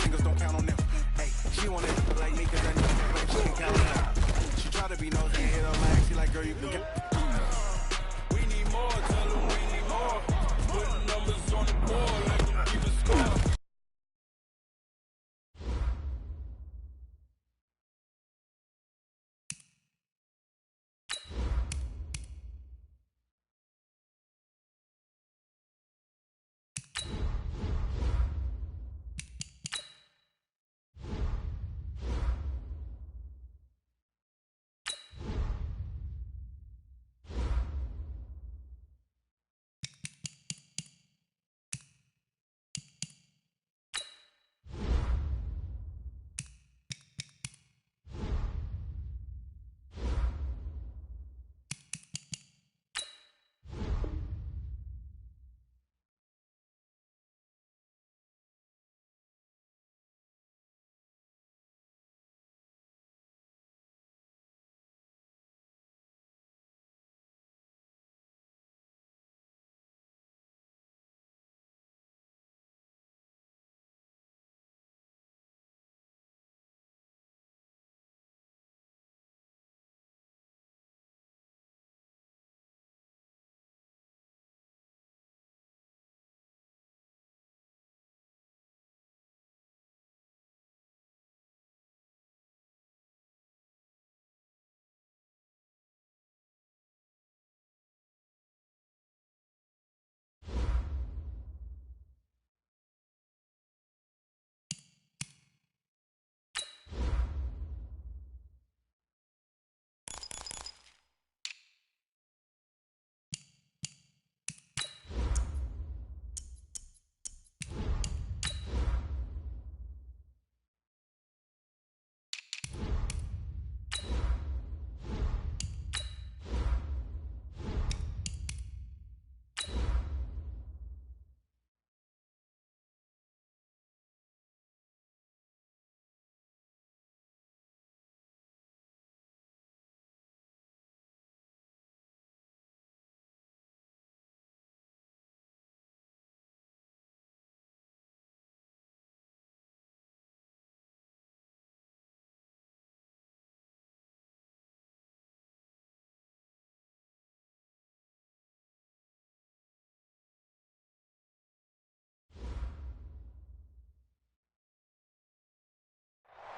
fingers don't count on them. Hey, she wanna like me cause I know like she can count on them. She try to be nosy and hit her like, she like, girl, you can count. We need more, tell them we need more. Putting numbers on the board, let them keep it score.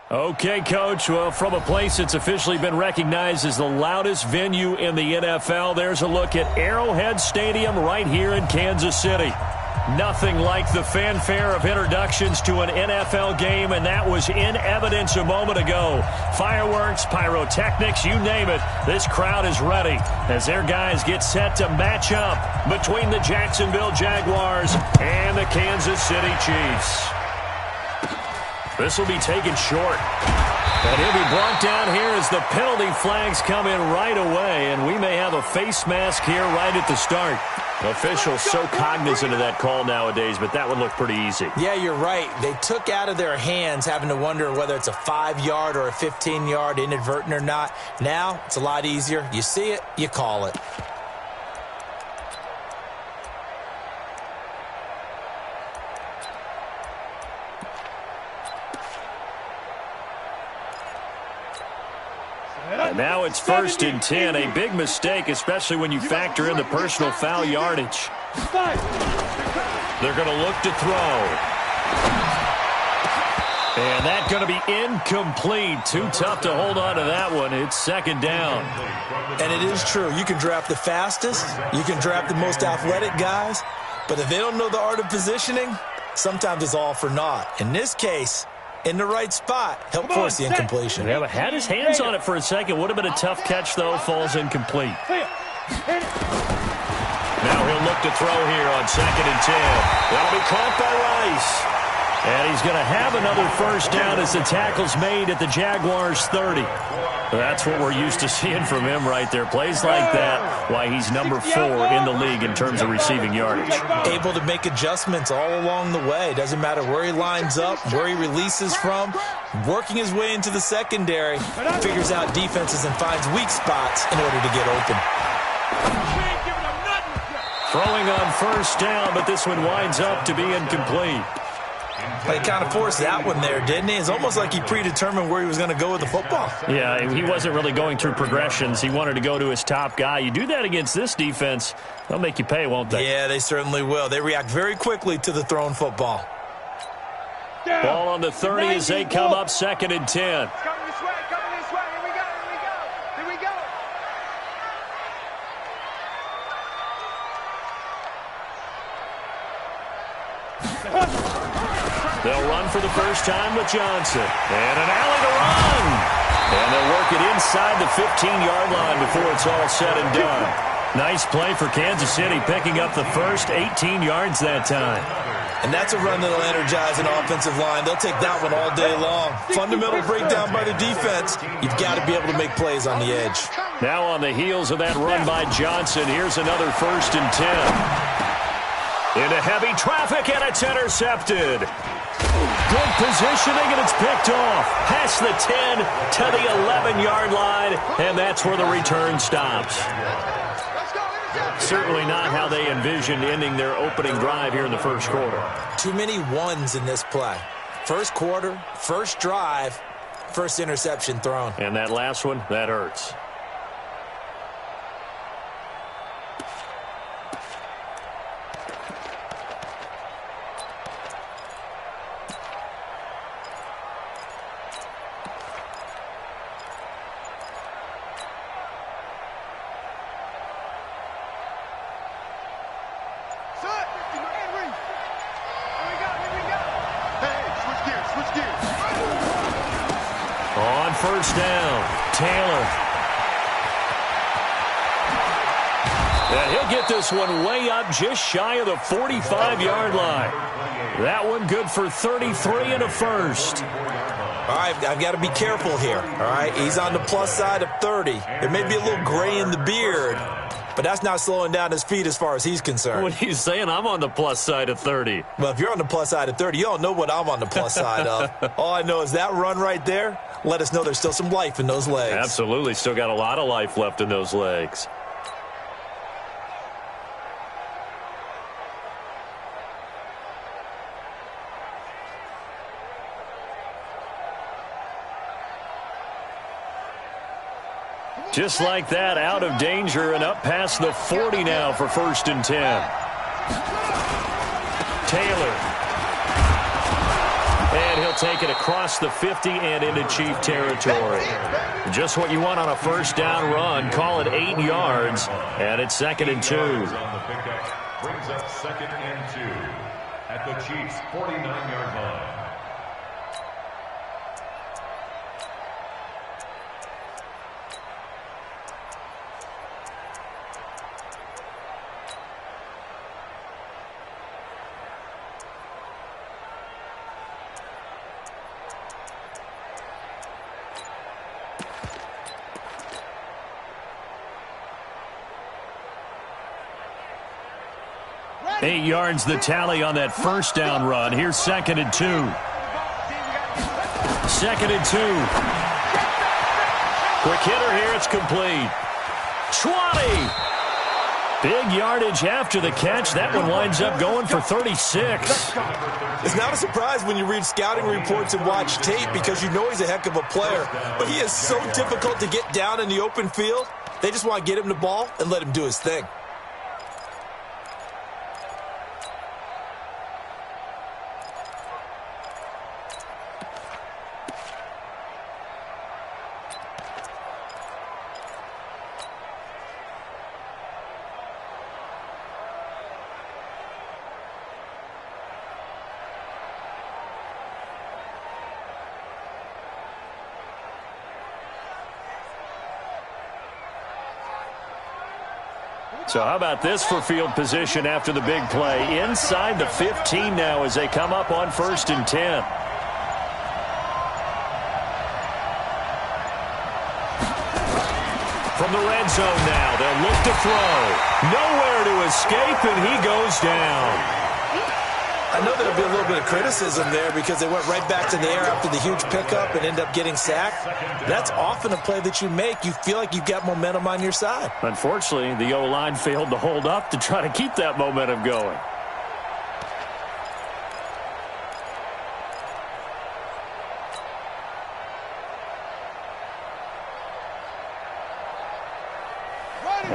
Okay, Coach. Well, from a place that's officially been recognized as the loudest venue in the NFL, there's a look at Arrowhead Stadium right here in Kansas City. Nothing like the fanfare of introductions to an NFL game, and that was in evidence a moment ago. Fireworks, pyrotechnics, you name it. This crowd is ready as their guys get set to match up between the Jacksonville Jaguars and the Kansas City Chiefs. This will be taken short. And he'll be brought down here as the penalty flags come in right away, and we may have a face mask here right at the start. Officials so cognizant of that call nowadays, but that would look pretty easy. Yeah, you're right. They took out of their hands having to wonder whether it's a 5-yard or a 15-yard inadvertent or not. Now, it's a lot easier. You see it, you call it. And now it's 1st and 10. A big mistake, especially when you factor in the personal foul yardage. They're going to look to throw. And that's going to be incomplete. Too tough to hold on to that one. It's 2nd down. And it is true. You can draft the fastest. You can draft the most athletic guys. But if they don't know the art of positioning, sometimes it's all for naught. In this case, in the right spot, help force the incompletion. Yeah, but had his hands on it for a second. Would have been a tough catch, though. Falls incomplete. Now he'll look to throw here on 2nd and 10. That'll be caught by Rice. And he's going to have another 1st down as the tackle's made at the Jaguars' 30. That's what we're used to seeing from him right there. Plays like that, why he's number 4 in the league in terms of receiving yardage. Able to make adjustments all along the way. Doesn't matter where he lines up, where he releases from. Working his way into the secondary, figures out defenses and finds weak spots in order to get open. Throwing on 1st down, but this one winds up to be incomplete. He kind of forced that one there, didn't he? It's almost like he predetermined where he was going to go with the football. Yeah, he wasn't really going through progressions. He wanted to go to his top guy. You do that against this defense, they'll make you pay, won't they? Yeah, they certainly will. They react very quickly to the thrown football. Ball on the 30 as they come up 2nd and 10. Coming this way, here we go. They'll run for the first time with Johnson. And an alley to run. And they'll work it inside the 15-yard line before it's all said and done. Nice play for Kansas City, picking up the first 18 yards that time. And that's a run that'll energize an offensive line. They'll take that one all day long. Fundamental breakdown by the defense. You've got to be able to make plays on the edge. Now on the heels of that run by Johnson, here's another 1st and 10. Into heavy traffic, and it's intercepted. Good positioning, and it's picked off. Past the 10 to the 11-yard line, and that's where the return stops. Certainly not how they envisioned ending their opening drive here in the first quarter. Too many ones in this play. First quarter, first drive, first interception thrown. And that last one, that hurts. On first down, Taylor. And he'll get this one way up just shy of the 45-yard line. That one good for 33 and a first. All right, I've got to be careful here. All right, he's on the plus side of 30. There may be a little gray in the beard, but that's not slowing down his feet as far as he's concerned. What are you saying? I'm on the plus side of 30. Well, if you're on the plus side of 30, you don't know what I'm on the plus side of. All I know is that run right there let us know there's still some life in those legs. Absolutely. Still got a lot of life left in those legs. Just like that, out of danger and up past the 40 now for 1st and 10. Taylor. And he'll take it across the 50 and into Chief territory. Just what you want on a first down run. Call it 8 yards, and it's 2nd and 2. Brings up 2nd and 2 at the Chiefs' 49-yard line. Eight yards the tally on that first down run. Here's 2nd and 2. 2nd and 2. Quick hitter here. It's complete. 20. Big yardage after the catch. That one winds up going for 36. It's not a surprise when you read scouting reports and watch tape because you know he's a heck of a player. But he is so difficult to get down in the open field. They just want to get him the ball and let him do his thing. So how about this for field position after the big play? Inside the 15 now as they come up on 1st and 10. From the red zone now, they'll look to throw. Nowhere to escape, and he goes down. I know there'll be a little bit of criticism there because they went right back to the air after the huge pickup and end up getting sacked. That's often a play that you make. You feel like you've got momentum on your side. Unfortunately, the O-line failed to hold up to try to keep that momentum going.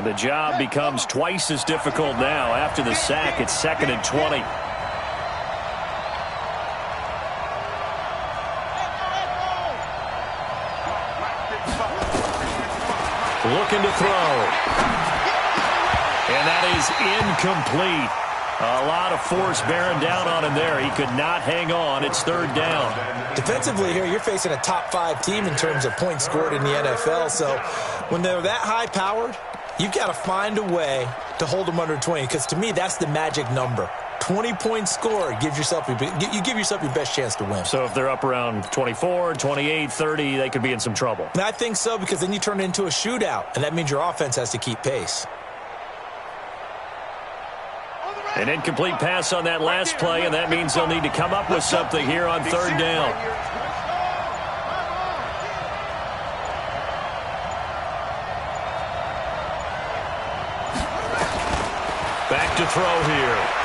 And the job becomes twice as difficult now. After the sack, it's 2nd and 20. Looking to throw. And that is incomplete. A lot of force bearing down on him there. He could not hang on. It's 3rd down. Defensively here, you're facing a top-5 team in terms of points scored in the NFL. So when they're that high-powered, you've got to find a way to hold them under 20. Because to me, that's the magic number. 20 points scored, you give yourself your best chance to win. So if they're up around 24, 28, 30, they could be in some trouble. And I think so, because then you turn it into a shootout, and that means your offense has to keep pace. An incomplete pass on that last play, and that means they'll need to come up with something here on 3rd down. Back to throw here.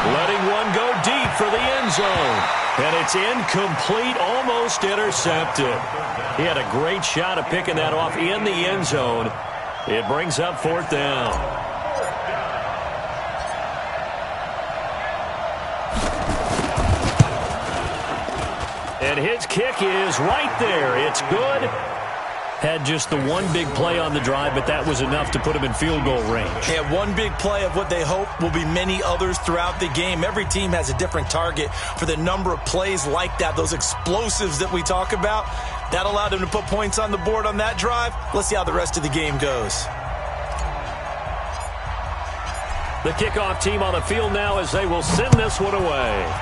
Letting one go deep for the end zone. And it's incomplete, almost intercepted. He had a great shot at picking that off in the end zone. It brings up 4th down. And his kick is right there. It's good. Had just the one big play on the drive, but that was enough to put him in field goal range. Yeah, one big play of what they hope will be many others throughout the game. Every team has a different target for the number of plays like that, those explosives that we talk about. That allowed them to put points on the board on that drive. Let's see how the rest of the game goes. The kickoff team on the field now as they will send this one away.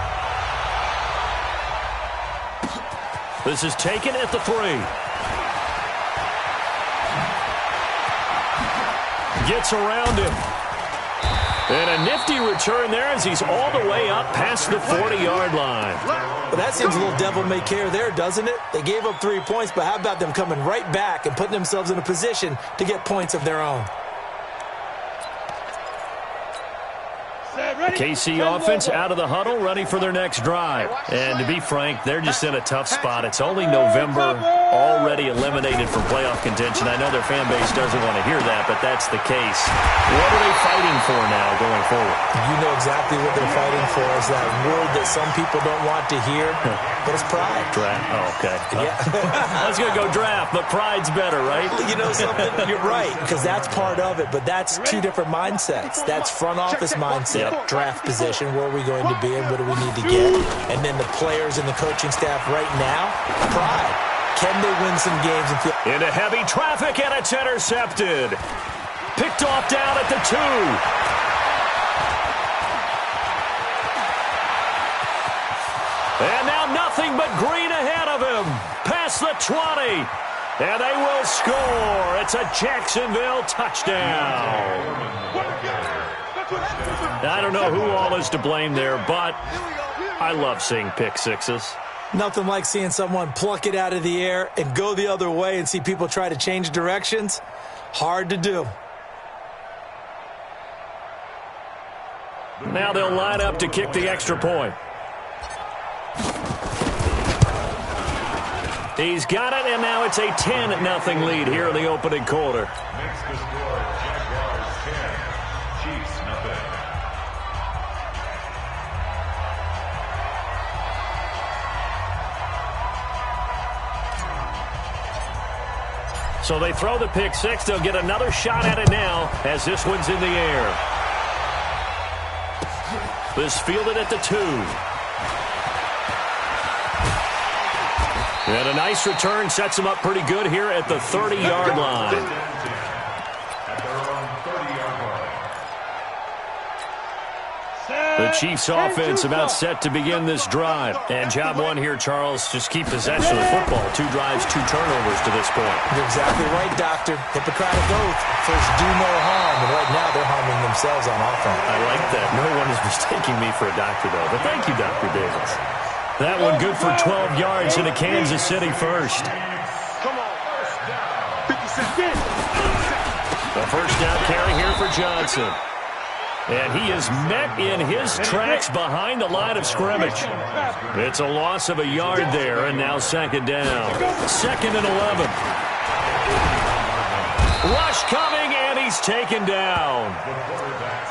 This is taken at the 3. Gets around him. And a nifty return there as he's all the way up past the 40-yard line. Well, that seems a little devil-may-care there, doesn't it? They gave up 3 points, but how about them coming right back and putting themselves in a position to get points of their own? KC offense out of the huddle, ready for their next drive. And to be frank, they're just in a tough spot. It's only November, already eliminated from playoff contention. I know their fan base doesn't want to hear that, but that's the case. What are they fighting for now going forward? You know exactly what they're fighting for. Is that word that some people don't want to hear, but it's pride. Draft. Oh, okay. Yeah. I was going to go draft, but pride's better, right? You know something? You're right, because that's part of it, but that's 2 different mindsets. That's front office mindset, draft position, where are we going to be and what do we need to get? And then the players and the coaching staff right now, pride. Can they win some games? Into heavy traffic, and it's intercepted. Picked off down at the 2. And now nothing but green ahead of him. Past the 20. And they will score. It's a Jacksonville touchdown. I don't know who all is to blame there, but I love seeing pick sixes. Nothing like seeing someone pluck it out of the air and go the other way and see people try to change directions. Hard to do. Now they'll line up to kick the extra point. He's got it, and now it's a 10-0 lead here in the opening quarter. Makes the score Jaguars 10, Chiefs nothing. So they throw the pick six. They'll get another shot at it now as this one's in the air. This fielded at the 2. And a nice return sets him up pretty good here at the 30-yard line. At their own 30-yard line. The Chiefs offense about set to begin this drive. And job one here, Charles, just keep possession of the football. 2 drives, 2 turnovers to this point. You're exactly right, Doctor. Hippocratic oath. First, do no harm. And right now, they're harming themselves on offense. I like that. No one is mistaking me for a doctor, though. But thank you, Dr. Davis. That one good for 12 yards into Kansas City first. Come on. The first down carry here for Johnson. And he is met in his tracks behind the line of scrimmage. It's a loss of a yard there, and now second down. 2nd and 11. Rush coming, and he he's taken down.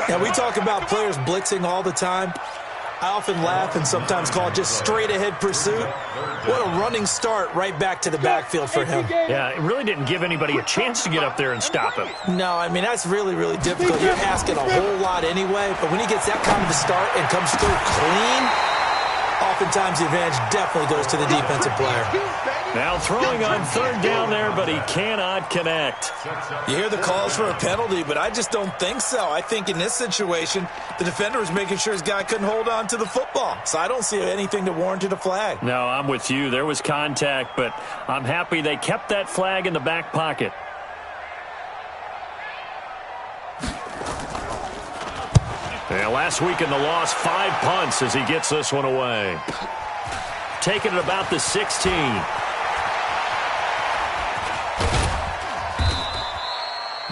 Yeah, we talk about players blitzing all the time. I often laugh and sometimes call it just straight-ahead pursuit. What a running start right back to the backfield for him. Yeah, it really didn't give anybody a chance to get up there and stop him. No, I mean, that's really, really difficult. You're asking a whole lot anyway, but when he gets that kind of a start and comes through clean, oftentimes the advantage definitely goes to the defensive player. Now throwing on third down there, but he cannot connect. You hear the calls for a penalty, but I just don't think so. I think in this situation, the defender was making sure his guy couldn't hold on to the football. So I don't see anything that warranted a flag. No, I'm with you. There was contact, but I'm happy they kept that flag in the back pocket. And last week in the loss, 5 punts as he gets this one away. Taking it about the 16.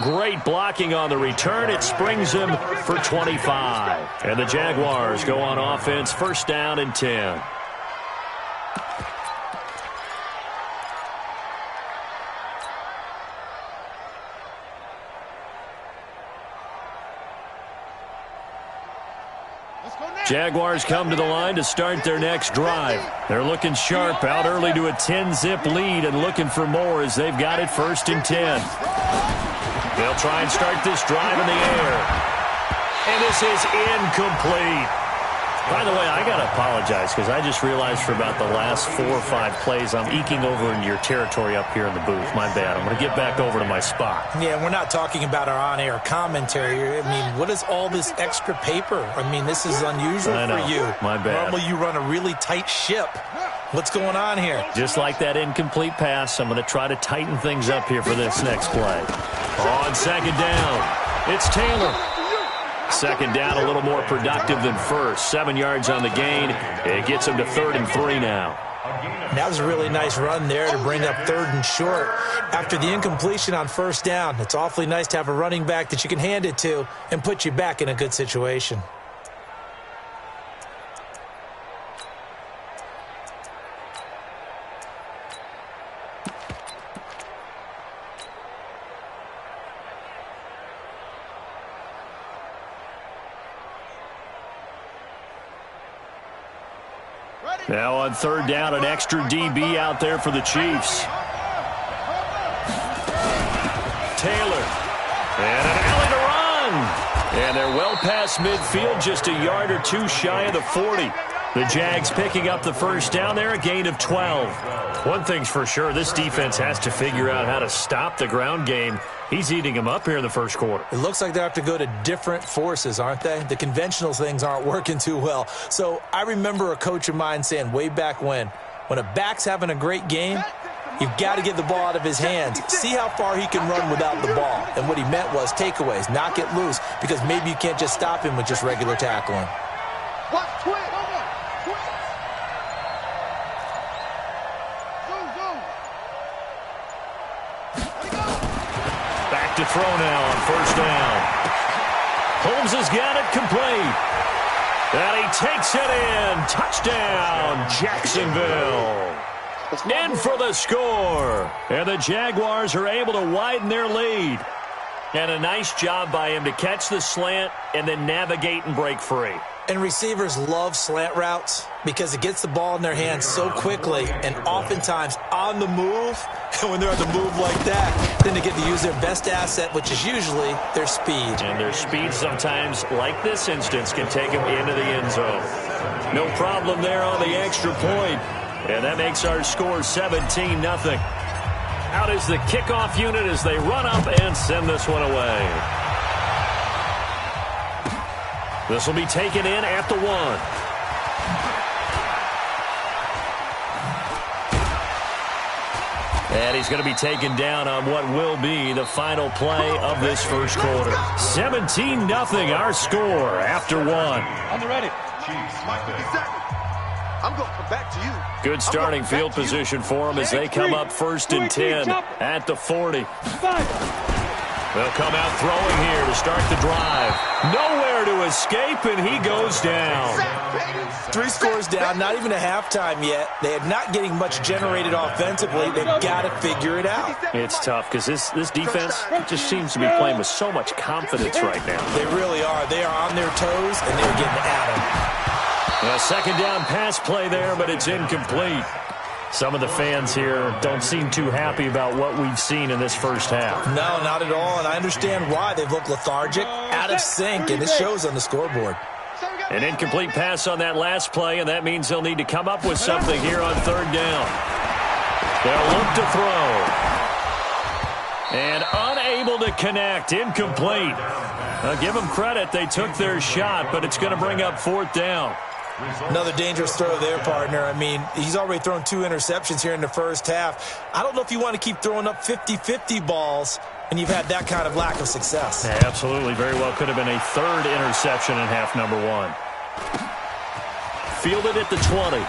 Great blocking on the return. It springs him for 25. And the Jaguars go on offense, first down and 10. Jaguars come to the line to start their next drive. They're looking sharp, out early to a 10-zip lead and looking for more as they've got it first and 10. They'll try and start this drive in the air. And this is incomplete. By the way, I got to apologize because I just realized for about the last 4 or 5 plays I'm eking over into your territory up here in the booth. My bad. I'm going to get back over to my spot. Yeah, we're not talking about our on-air commentary. I mean, what is all this extra paper? I mean, this is unusual for you. My bad. Normally you run a really tight ship. What's going on here? Just like that incomplete pass, I'm going to try to tighten things up here for this next play. On second down, it's Taylor. Second down, a little more productive than first. 7 yards on the gain. It gets him to 3rd and 3 now. That was a really nice run there to bring up 3rd and short. After the incompletion on first down, it's awfully nice to have a running back that you can hand it to and put you back in a good situation. Now on third down, an extra DB out there for the Chiefs. Taylor. And an alley to run. And they're well past midfield, just a yard or 2 shy of the 40. The Jags picking up the first down there, a gain of 12. One thing's for sure, this defense has to figure out how to stop the ground game. He's eating them up here in the first quarter. It looks like they have to go to different forces, aren't they? The conventional things aren't working too well. So I remember a coach of mine saying way back when a back's having a great game, you've got to get the ball out of his hands. See how far he can run without the ball. And what he meant was takeaways, knock it loose, because maybe you can't just stop him with just regular tackling. To throw now on first down. Holmes has got it complete. And he takes it in. Touchdown, Jacksonville. In for the score. And the Jaguars are able to widen their lead. And a nice job by him to catch the slant and then navigate and break free. And receivers love slant routes because it gets the ball in their hands so quickly and oftentimes on the move. And when they're on the move like that, then they get to use their best asset, which is usually their speed. And their speed sometimes, like this instance, can take them into the end zone. No problem there on the extra point. And that makes our score 17-0. Out is the kickoff unit as they run up and send this one away. This will be taken in at the 1. And he's going to be taken down on what will be the final play of this first quarter. 17-0 our score after 1. On the ready. I'm going to come back to you. Good starting field position for them as they come up first and 10 at the 40. They'll come out throwing here to start the drive. Nowhere to escape, and he goes down. 3 scores down, not even a halftime yet. They are not getting much generated offensively. They've got to figure it out. It's tough because this defense just seems to be playing with so much confidence right now. They really are. They are on their toes, and they're getting at them. A second down pass play there, but it's incomplete. Some of the fans here don't seem too happy about what we've seen in this first half. No, not at all, and I understand why. They've looked lethargic, out of sync, and it shows on the scoreboard. An incomplete pass on that last play, and that means they'll need to come up with something here on third down. They'll look to throw. And unable to connect, incomplete. Give them credit, they took their shot, but it's going to bring up fourth down. Another dangerous throw there, partner. I mean, he's already thrown 2 interceptions here in the first half. I don't know if you want to keep throwing up 50-50 balls when you've had that kind of lack of success. Yeah, absolutely. Very well could have been a third interception in half number 1. Fielded at the 20.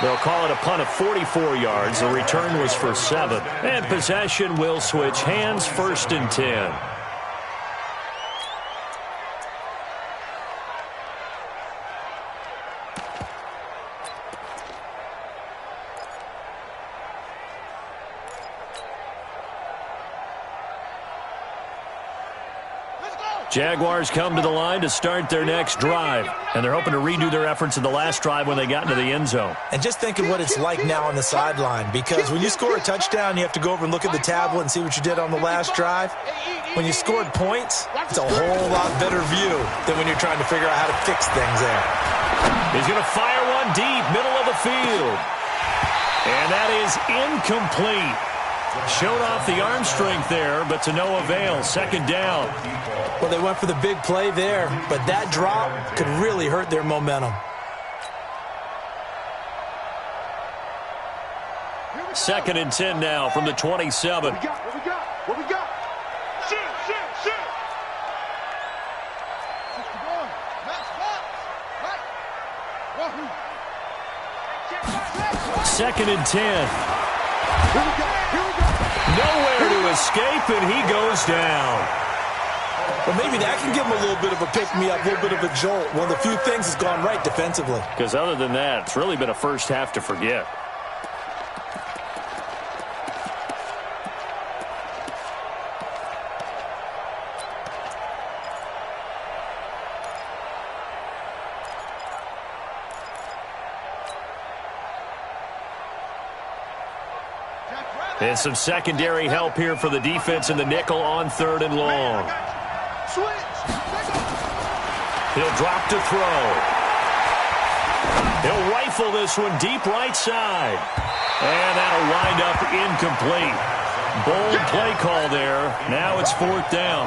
They'll call it a punt of 44 yards. The return was for 7. And possession will switch hands, 1st and 10. Jaguars come to the line to start their next drive, and they're hoping to redo their efforts in the last drive when they got into the end zone. And just think of what it's like now on the sideline, because when you score a touchdown, you have to go over and look at the tablet and see what you did on the last drive. When you scored points, it's a whole lot better view than when you're trying to figure out how to fix things there. He's going to fire one deep, middle of the field. And that is incomplete. Showed off the arm strength there, but to no avail. Second down. Well, they went for the big play there, but that drop could really hurt their momentum. Second and 10 now from the 27. What we got? What we got? Shoot! Second and 10. Here we go. Nowhere to escape, and he goes down. Well, maybe that can give him a little bit of a pick-me-up, a little bit of a jolt. One of the few things that's gone right defensively. Because other than that, it's really been a first half to forget. And some secondary help here for the defense in the nickel on 3rd and long. He'll drop to throw. He'll rifle this one deep right side. And that'll wind up incomplete. Bold play call there. Now it's 4th down.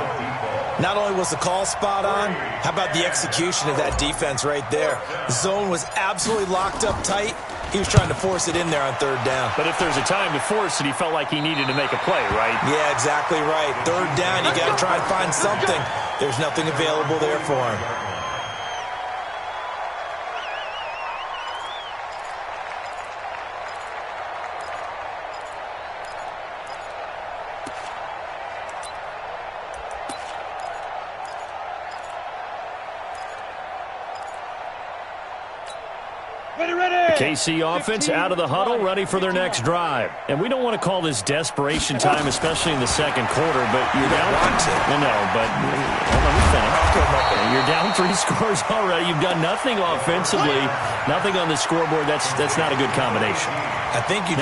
Not only was the call spot on, how about the execution of that defense right there? The zone was absolutely locked up tight. He was trying to force it in there on 3rd down. But if there's a time to force it, he felt like he needed to make a play, right? Yeah, exactly right. 3rd down, you got to try and find something. There's nothing available there for him. KC offense out of the huddle, ready for their next drive. And we don't want to call this desperation time, especially in the second quarter, but you're down. No, but let me finish. You're down 3 scores already. You've done nothing offensively, nothing on the scoreboard. That's not a good combination. I think you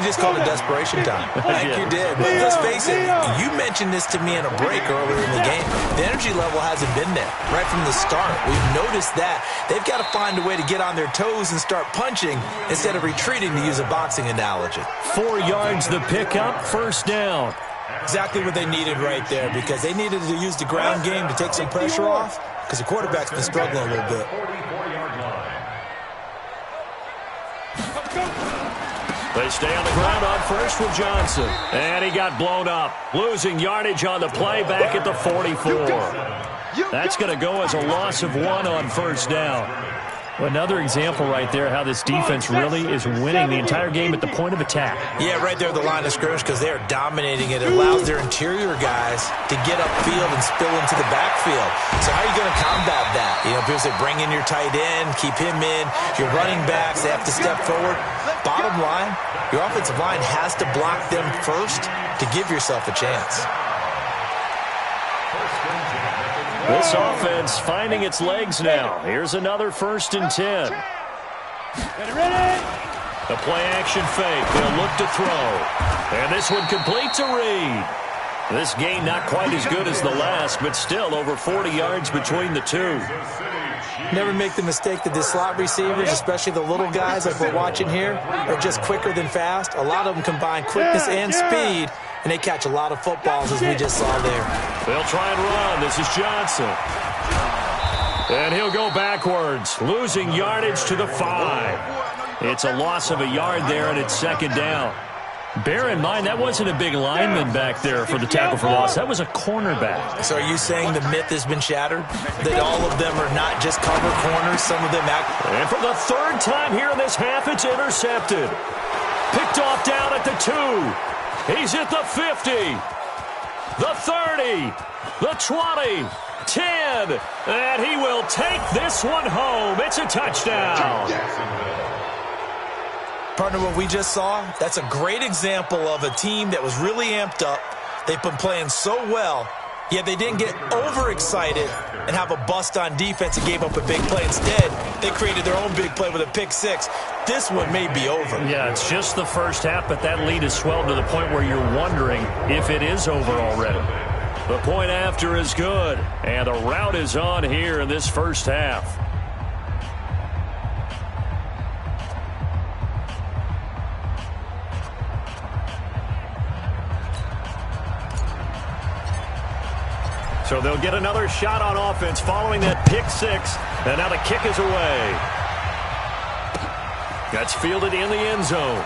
just called it desperation time. I think you did. But let's face it, you mentioned this to me in a break earlier in the game. The energy level hasn't been there right from the start. We've noticed that. They've got to find a way to get on their toes and start punching instead of retreating, to use a boxing analogy. 4 yards the pickup, 1st down. Exactly what they needed right there, because they needed to use the ground game to take some pressure off, because the quarterback's been struggling a little bit. They stay on the ground on first with Johnson. And he got blown up. Losing yardage on the play back at the 44. That's going to go as a loss of 1 on 1st down. Another example right there how this defense really is winning the entire game at the point of attack. Yeah, right there at the line of scrimmage because they are dominating it. It allows their interior guys to get upfield and spill into the backfield. So how are you going to combat that? You know, people say bring in your tight end, keep him in. Your running backs, they have to step forward. Bottom line, your offensive line has to block them first to give yourself a chance. This offense finding its legs now. Here's another 1st and 10. The play-action fake. They'll look to throw. And this one completes a read. This game not quite as good as the last, but still over 40 yards between the two. Never make the mistake that the slot receivers, especially the little guys like we're watching here, are just quicker than fast. A lot of them combine quickness and speed, and they catch a lot of footballs, as we just saw there. They'll try and run. This is Johnson. And he'll go backwards, losing yardage to the 5. It's a loss of a yard there, and it's 2nd down. Bear in mind, that wasn't a big lineman back there for the tackle for loss. That was a cornerback. So are you saying the myth has been shattered? That all of them are not just cover corners, some of them act... And for the 3rd time here in this half, it's intercepted. Picked off down at the 2. He's at the 50, the 30, the 20, 10, and he will take this one home. It's a touchdown. Partner, what we just saw, that's a great example of a team that was really amped up. They've been playing so well, yet they didn't get overexcited and have a bust on defense and gave up a big play. Instead, they created their own big play with a pick 6. This one may be over. Yeah, it's just the first half, but that lead has swelled to the point where you're wondering if it is over already. The point after is good, and the route is on here in this first half. So they'll get another shot on offense following that pick 6, and now the kick is away. That's fielded in the end zone.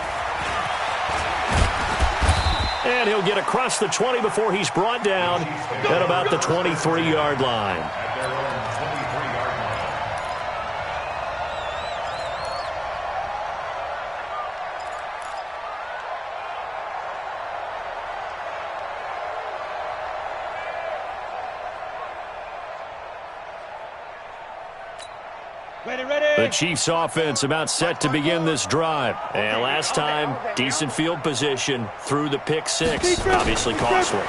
And he'll get across the 20 before he's brought down at about the 23-yard line. The Chiefs offense about set to begin this drive. And last time, decent field position through the pick 6. Obviously costly.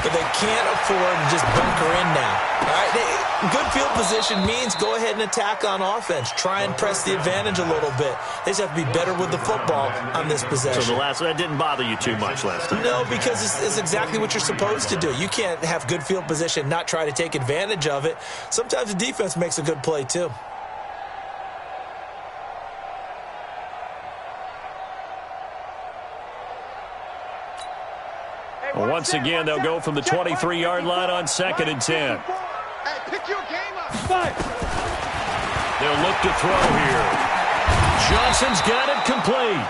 But they can't afford to just bunker in now. All right? Good field position means go ahead and attack on offense. Try and press the advantage a little bit. They just have to be better with the football on this possession. So that didn't bother you too much last time? No, because it's exactly what you're supposed to do. You can't have good field position and not try to take advantage of it. Sometimes the defense makes a good play too. Once again, they'll go from the 23-yard line on 2nd and 10. Pick your game up. They'll look to throw here. Johnson's got it complete.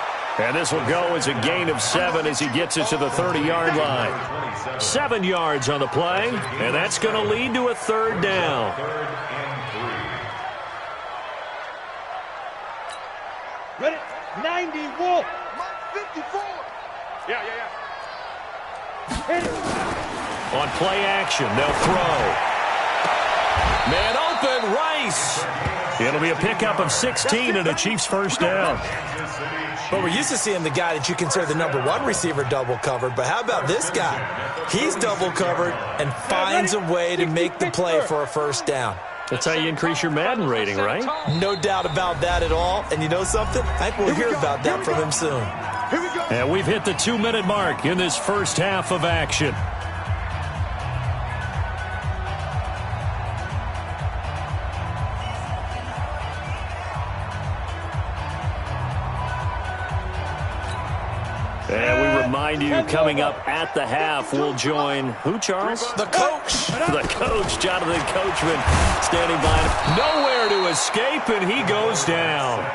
And this will go as a gain of 7 as he gets it to the 30-yard line. 7 yards on the play, and that's going to lead to a 3rd down. Ready? 90, Wolf. 54. Yeah. On play action, they'll throw. Man open, Rice. It'll be a pickup of 16 and a Chiefs 1st down. But we're used to seeing the guy that you consider the #1 receiver double covered. But how about this guy? He's double covered and finds a way to make the play for a 1st down. That's how you increase your Madden rating, right? No doubt about that at all. And you know something? I think we'll hear about that from him soon. And we've hit the 2-minute mark in this first half of action. And we remind you, coming up at the half, we'll join who, Charles? The coach. The coach, Jonathan Coachman, standing by. Nowhere to escape, and he goes down.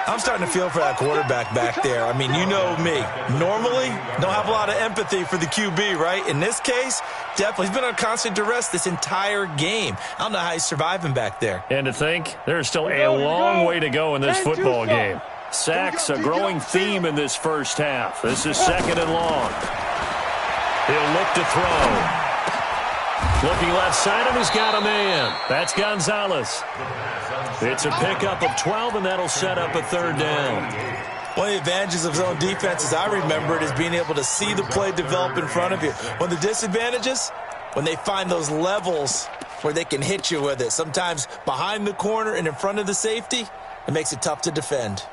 I'm starting to feel for that quarterback back there. I mean, you know me. Normally, don't have a lot of empathy for the QB, right? In this case, definitely. He's been under constant duress this entire game. I don't know how he's surviving back there. And to think, there's still a long way to go in this football game. Sacks, a growing theme in this first half. This is 2nd and long. He'll look to throw. Looking left side, and he's got a man. That's Gonzalez. It's a pickup of 12, and that'll set up a 3rd down. One of the advantages of zone defense, as I remember it, is being able to see the play develop in front of you. One of the disadvantages, when they find those levels where they can hit you with it, sometimes behind the corner and in front of the safety, it makes it tough to defend.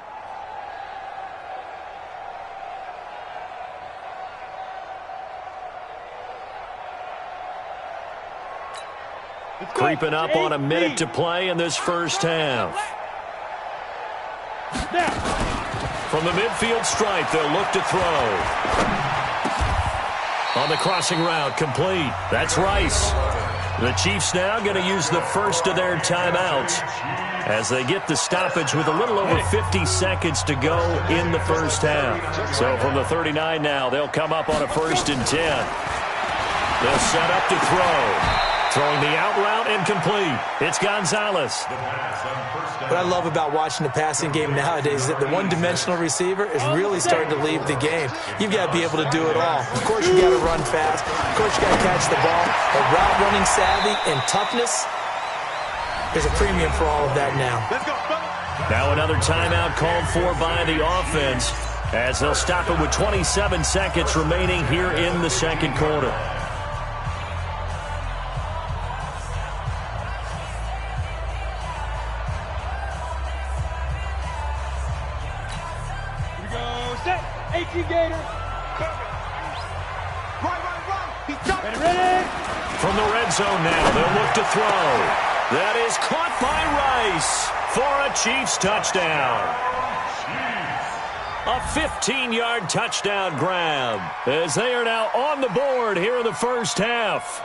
Creeping up on a minute to play in this first half. From the midfield stripe, they'll look to throw. On the crossing route, complete. That's Rice. The Chiefs now going to use the first of their timeouts as they get the stoppage with a little over 50 seconds to go in the first half. So from the 39 now, they'll come up on a 1st and 10. They'll set up to throw. Throwing the out route incomplete. It's Gonzalez. What I love about watching the passing game nowadays is that the one-dimensional receiver is really starting to leave the game. You've got to be able to do it all. Of course, you got to run fast. Of course, you got to catch the ball. But route running savvy and toughness, there's a premium for all of that now. Now another timeout called for by the offense as they'll stop it with 27 seconds remaining here in the 2nd quarter. From the red zone now, they'll look to throw. That is caught by Rice for a Chiefs touchdown. A 15-yard touchdown grab as they are now on the board here in the first half.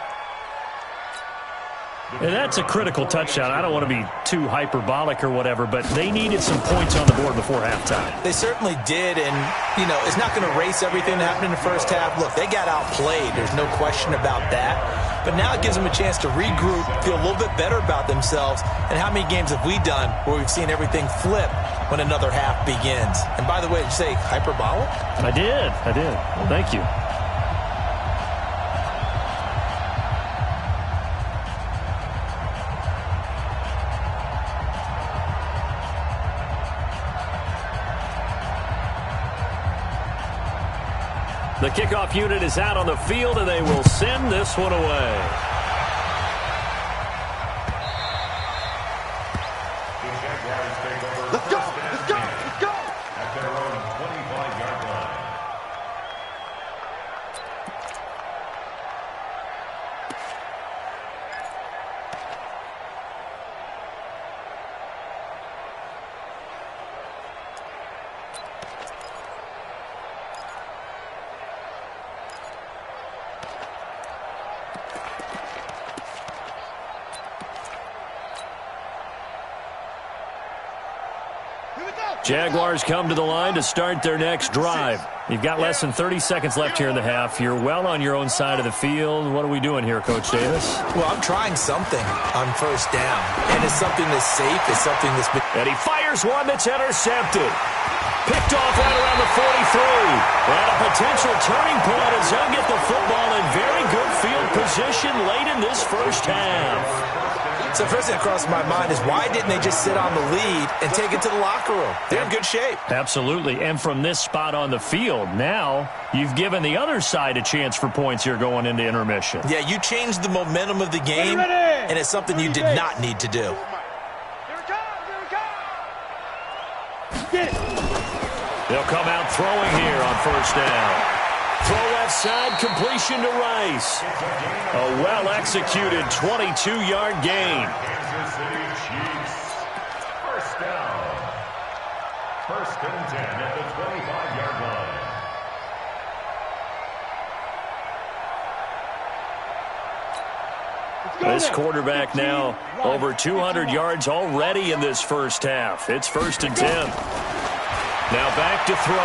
And that's a critical touchdown. I don't want to be too hyperbolic or whatever, but they needed some points on the board before halftime. They certainly did, and, you know, it's not going to erase everything that happened in the first half. Look, they got outplayed. There's no question about that. But now it gives them a chance to regroup, feel a little bit better about themselves. And how many games have we done where we've seen everything flip when another half begins? And by the way, did you say hyperbolic? I did. Well, thank you. The kickoff unit is out on the field, and they will send this one away. Let's go! At their own 25-yard line. Jaguars come to the line to start their next drive. You've got less than 30 seconds left here in the half. You're well on your own side of the field. What are we doing here, Coach Davis? Well, I'm trying something on 1st down. And it's something that's safe. It's something that's been... And he fires one that's intercepted. Picked off right around the 43. And a potential turning point as they'll get the football in very good field position late in this first half. So first thing that crossed my mind is why didn't they just sit on the lead and take it to the locker room? They're in good shape. Absolutely. And from this spot on the field, now you've given the other side a chance for points here going into intermission. Yeah, you changed the momentum of the game, and it's something you did not need to do. Here it comes! They'll come out throwing here on 1st down. Throw left side, completion to Rice. A well-executed 22-yard gain. Kansas City Chiefs. 1st down. 1st and 10 at the 25-yard line. This quarterback now over 200 yards already in this first half. It's 1st and 10. Now back to throw.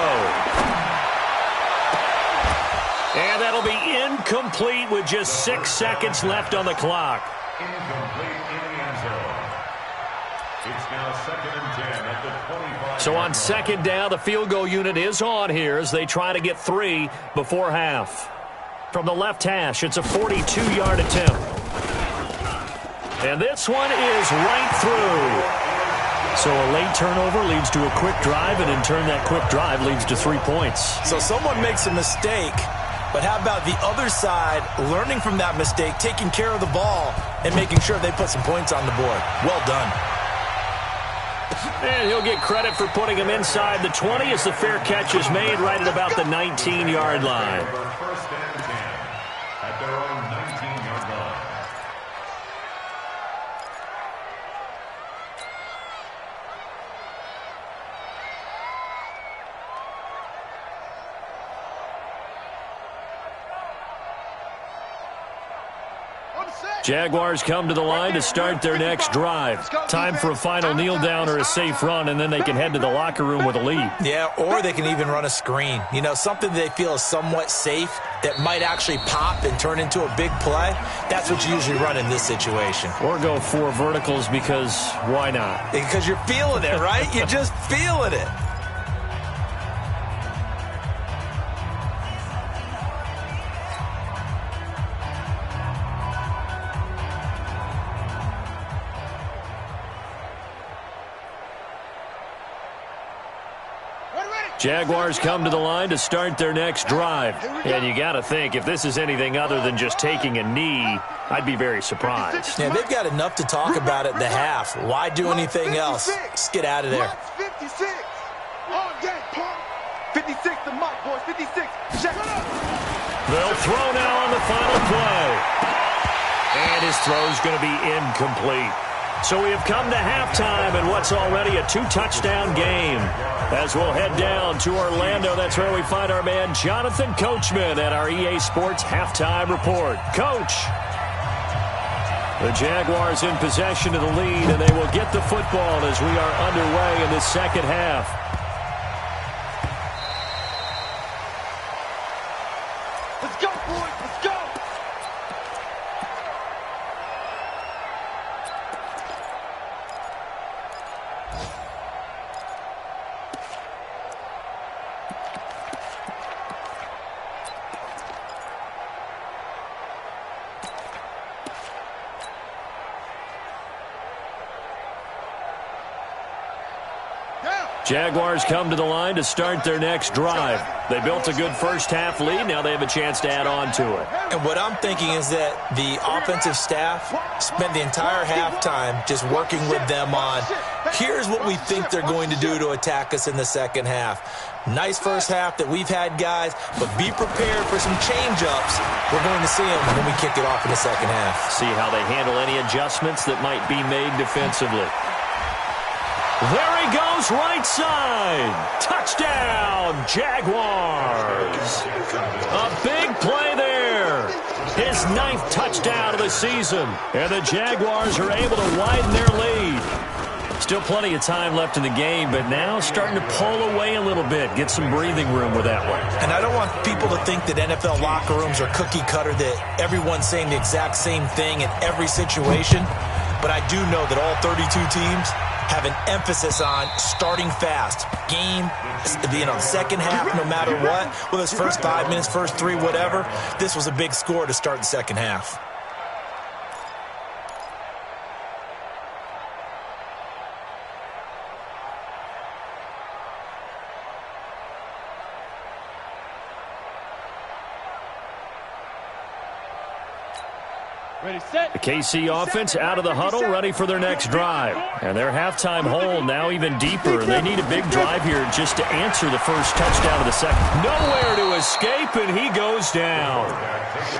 And that'll be incomplete with just 6 seconds left on the clock. Incomplete in the end zone. It's now 2nd and 10 at the 25. So on 2nd down, the field goal unit is on here as they try to get 3 before half. From the left hash, it's a 42-yard attempt. And this one is right through. So a late turnover leads to a quick drive, and in turn that quick drive leads to 3 points. So someone makes a mistake, but how about the other side learning from that mistake, taking care of the ball, and making sure they put some points on the board? Well done. And he'll get credit for putting him inside the 20 as the fair catch is made right at about the 19-yard line. First and 10 at their own 19-yard line. Jaguars come to the line to start their next drive. Time for a final kneel down or a safe run, and then they can head to the locker room with a lead. Yeah, or they can even run a screen. You know, something they feel is somewhat safe that might actually pop and turn into a big play. That's what you usually run in this situation. Or go 4 verticals because why not? Because you're feeling it, right? You're just feeling it. Jaguars come to the line to start their next drive. And you got to think, if this is anything other than just taking a knee, I'd be very surprised. Yeah, they've got enough to talk about at the half. Why do anything else? Just get out of there. 56. All game, punk. 56 the mic, boys. 56. Check it out. They'll throw now on the final play. And his throw's going to be incomplete. So we have come to halftime in what's already a 2-touchdown game. As we'll head down to Orlando, that's where we find our man Jonathan Coachman at our EA Sports Halftime Report. Coach, the Jaguars in possession of the lead, and they will get the football as we are underway in the second half. Let's go, boys. Let's go. Jaguars come to the line to start their next drive. They built a good first-half lead. Now they have a chance to add on to it. And what I'm thinking is that the offensive staff spent the entire halftime just working with them on, here's what we think they're going to do to attack us in the second half. Nice first half that we've had, guys, but be prepared for some change-ups. We're going to see them when we kick it off in the second half. See how they handle any adjustments that might be made defensively. There he goes, right side. Touchdown, Jaguars. A big play there. His 9th touchdown of the season. And the Jaguars are able to widen their lead. Still plenty of time left in the game, but now starting to pull away a little bit. Get some breathing room with that one. And I don't want people to think that NFL locker rooms are cookie cutter, that everyone's saying the exact same thing in every situation. But I do know that all 32 teams have an emphasis on starting fast. Game, second half, no matter what. Whether it's first 5 minutes, first 3, whatever. This was a big score to start the second half. The KC offense out of the huddle, ready for their next drive. And their halftime hole now even deeper. They need a big drive here just to answer the first touchdown of the second. Nowhere to escape, and he goes down.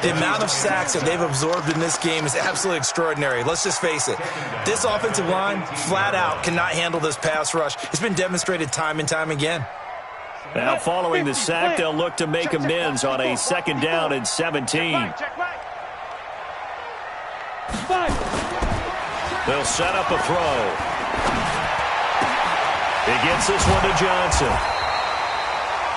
The amount of sacks that they've absorbed in this game is absolutely extraordinary. Let's just face it. This offensive line, flat out, cannot handle this pass rush. It's been demonstrated time and time again. Now following the sack, they'll look to make amends on a 2nd down and 17. They'll set up a throw. He gets this one to Johnson.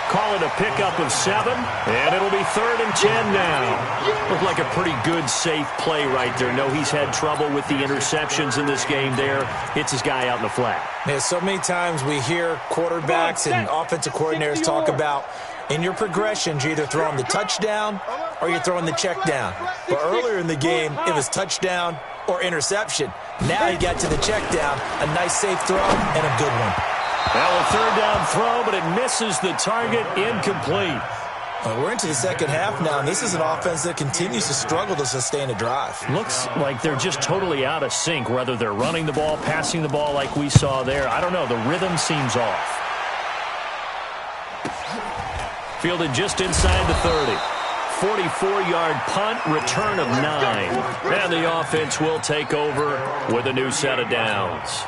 Call it a pickup of 7, and it'll be 3rd and 10 now. Looked like a pretty good, safe play right there. No, he's had trouble with the interceptions in this game there. Hits his guy out in the flat. Yeah, so many times we hear quarterbacks and offensive coordinators talk about in your progressions, you're either throwing the touchdown or you're throwing the check down. But earlier in the game, it was touchdown or interception. Now he got to the check down, a nice safe throw, and a good one. Well, a 3rd down throw, but it misses the target, incomplete. We're into the second half now, and this is an offense that continues to struggle to sustain a drive. Looks like they're just totally out of sync, whether they're running the ball, passing the ball like we saw there. I don't know. The rhythm seems off. Fielded just inside the 30. 44-yard punt, return of 9. And the offense will take over with a new set of downs.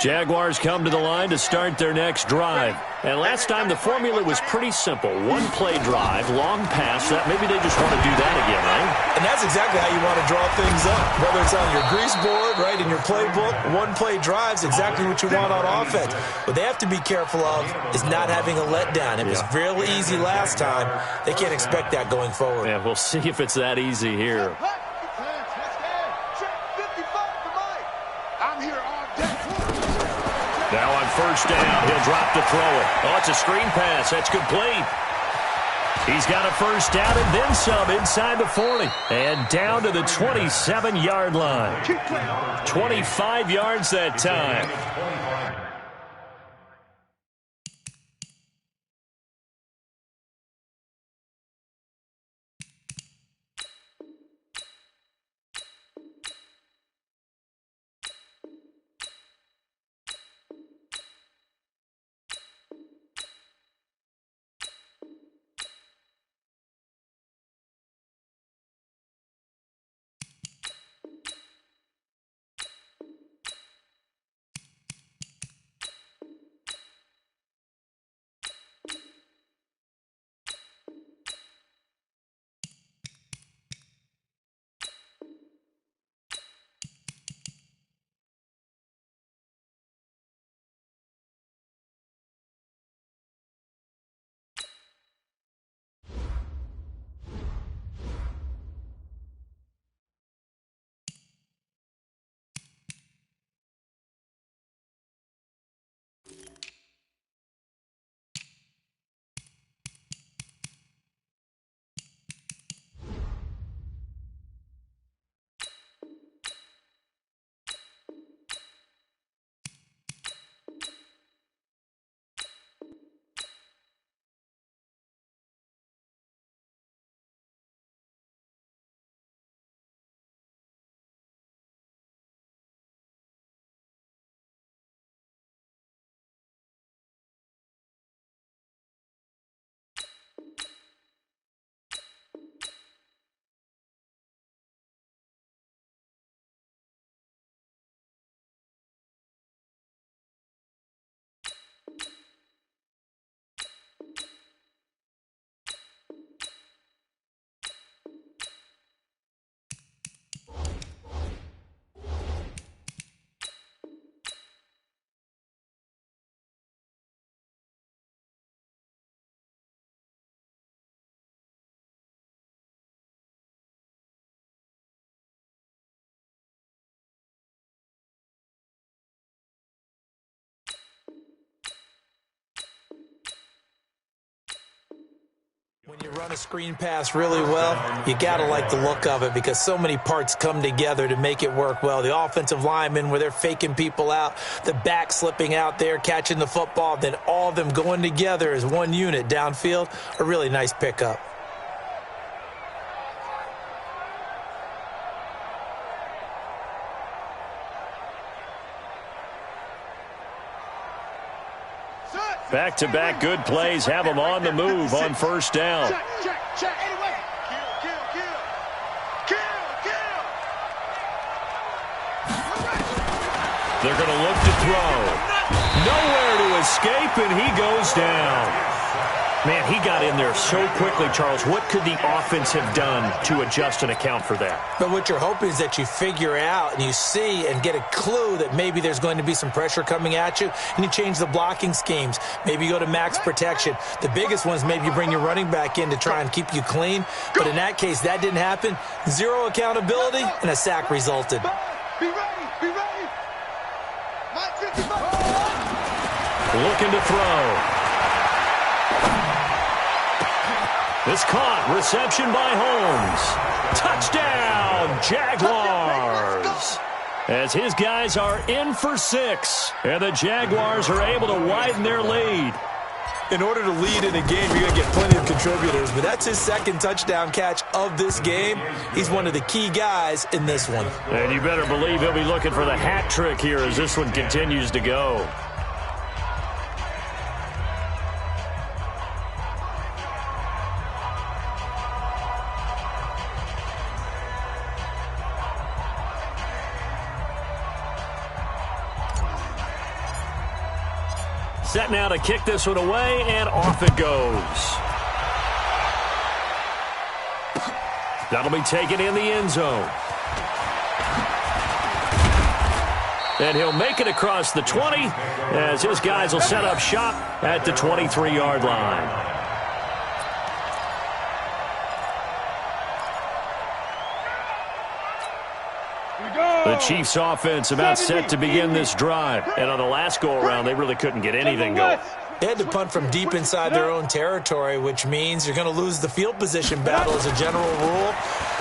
Jaguars come to the line to start their next drive. And last time the formula was pretty simple. One-play drive, long pass. That maybe they just want to do that again, right? And that's exactly how you want to draw things up. Whether it's on your grease board, right, in your playbook, one-play drive's exactly what you want on offense. What they have to be careful of is not having a letdown. It was real easy last time. They can't expect that going forward. Yeah, we'll see if it's that easy here. Now on 1st down, he'll drop to throw it. Oh, it's a screen pass. That's complete. He's got a 1st down and then some inside the 40. And down to the 27-yard line. 25 yards that time. When you run a screen pass really well, you got to like the look of it because so many parts come together to make it work well. The offensive linemen where they're faking people out, the back slipping out there, catching the football, then all of them going together as one unit downfield, a really nice pickup. Back-to-back good plays have them on the move on 1st down. Check. Anyway. Kill. They're going to look to throw. Nowhere to escape, and he goes down. Man, he got in there so quickly, Charles. What could the offense have done to adjust and account for that? But what you're hoping is that you figure out and you see and get a clue that maybe there's going to be some pressure coming at you, and you change the blocking schemes. Maybe you go to max protection. The biggest one is maybe you bring your running back in to try and keep you clean. But in that case, that didn't happen. Zero accountability, and a sack resulted. Be ready, be ready. My 55. Looking to throw. It's caught. Reception by Holmes. Touchdown, Jaguars. As his guys are in for 6. And the Jaguars are able to widen their lead. In order to lead in a game, you're going to get plenty of contributors. But that's his second touchdown catch of this game. He's one of the key guys in this one. And you better believe he'll be looking for the hat trick here as this one continues to go. Set now to kick this one away, and off it goes. That'll be taken in the end zone. And he'll make it across the 20 as his guys will set up shop at the 23-yard line. The Chiefs offense about set to begin this drive. And on the last go-around, they really couldn't get anything going. They had to punt from deep inside their own territory, which means you're going to lose the field position battle as a general rule.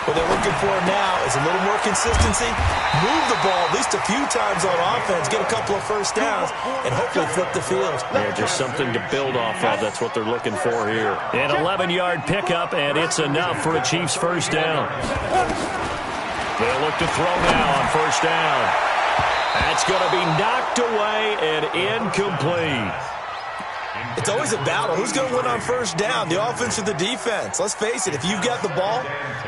What they're looking for now is a little more consistency, move the ball at least a few times on offense, get a couple of first downs, and hopefully flip the field. Yeah, just something to build off of. That's what they're looking for here. An 11-yard pickup, and it's enough for a Chiefs first down. They'll look to throw now on first down. That's going to be knocked away and incomplete. It's always a battle. Who's going to win on first down, the offense or the defense? Let's face it, if you've got the ball,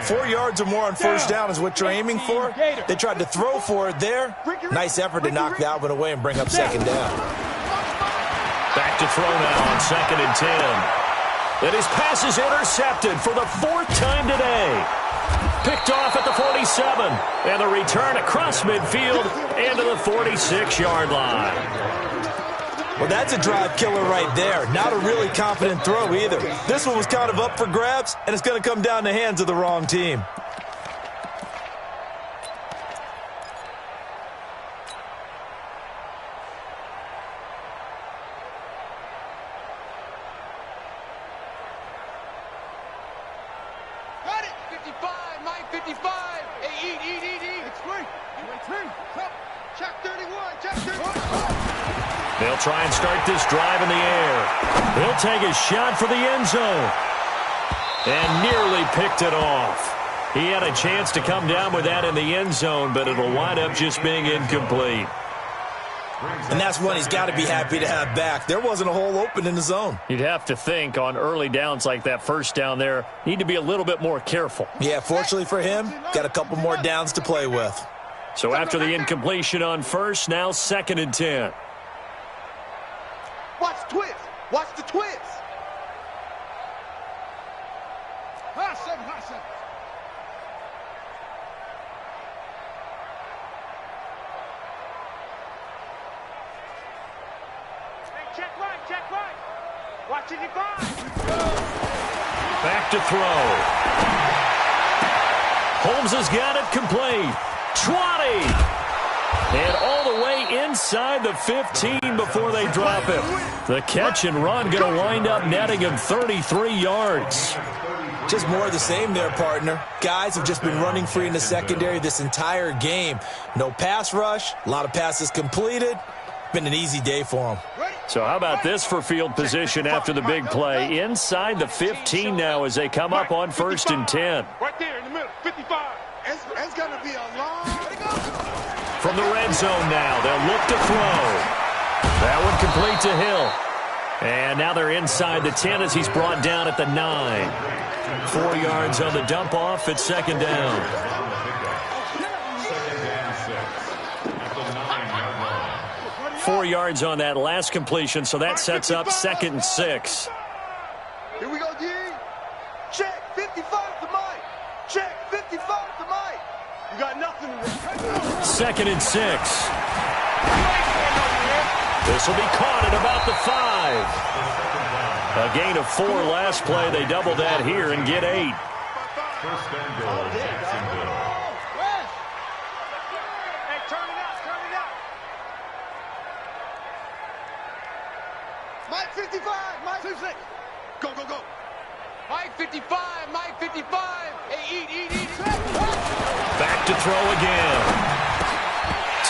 4 yards or more on first down is what you're aiming for. They tried to throw for it there. Nice effort to knock that one away and bring up second down. Back to throw now on 2nd and 10. And his pass is intercepted for the 4th time today. Picked off at the 47. And the return across midfield and to the 46-yard line. Well, that's a drive killer right there. Not a really confident throw either. This one was kind of up for grabs, and it's going to come down the hands of the wrong team. Got it. 55, Mike 55. Hey, eat. It's free. Check 31, check 31. They'll try and start this drive in the air. He'll take a shot for the end zone. And nearly picked it off. He had a chance to come down with that in the end zone, but it'll wind up just being incomplete. And that's one he's got to be happy to have back. There wasn't a hole open in the zone. You'd have to think on early downs like that first down there, need to be a little bit more careful. Yeah, fortunately for him, got a couple more downs to play with. So after the incompletion on first, now 2nd and 10. Watch the twist. Watch the twist. High seven. Hey, check right. Watch it divide. Back to throw. Holmes has got it complete. 20. And all the way inside the 15 before they drop it. The catch and run going to wind up netting him 33 yards. Just more of the same there, partner. Guys have just been running free in the secondary this entire game. No pass rush, a lot of passes completed. Been an easy day for them. So how about this for field position after the big play? Inside the 15 now as they come up on 1st and 10. Right there in the middle, 55. It's going to be a long... From the red zone now, they'll look to throw. That one complete to Hill. And now they're inside the 10 as he's brought down at the 9. 4 yards on the dump off at 2nd down. 4 yards on that last completion, so that sets up 2nd and 6. 2nd and 6. This will be caught at about the 5. A gain of 4 last play. They double that here and get 8. First and goal, Jacksonville. Hey, turn it out, turn it out. Mike 55, Mike 56. Go, go, go. Mike 55, Mike 55. Hey, eat. Back to throw again.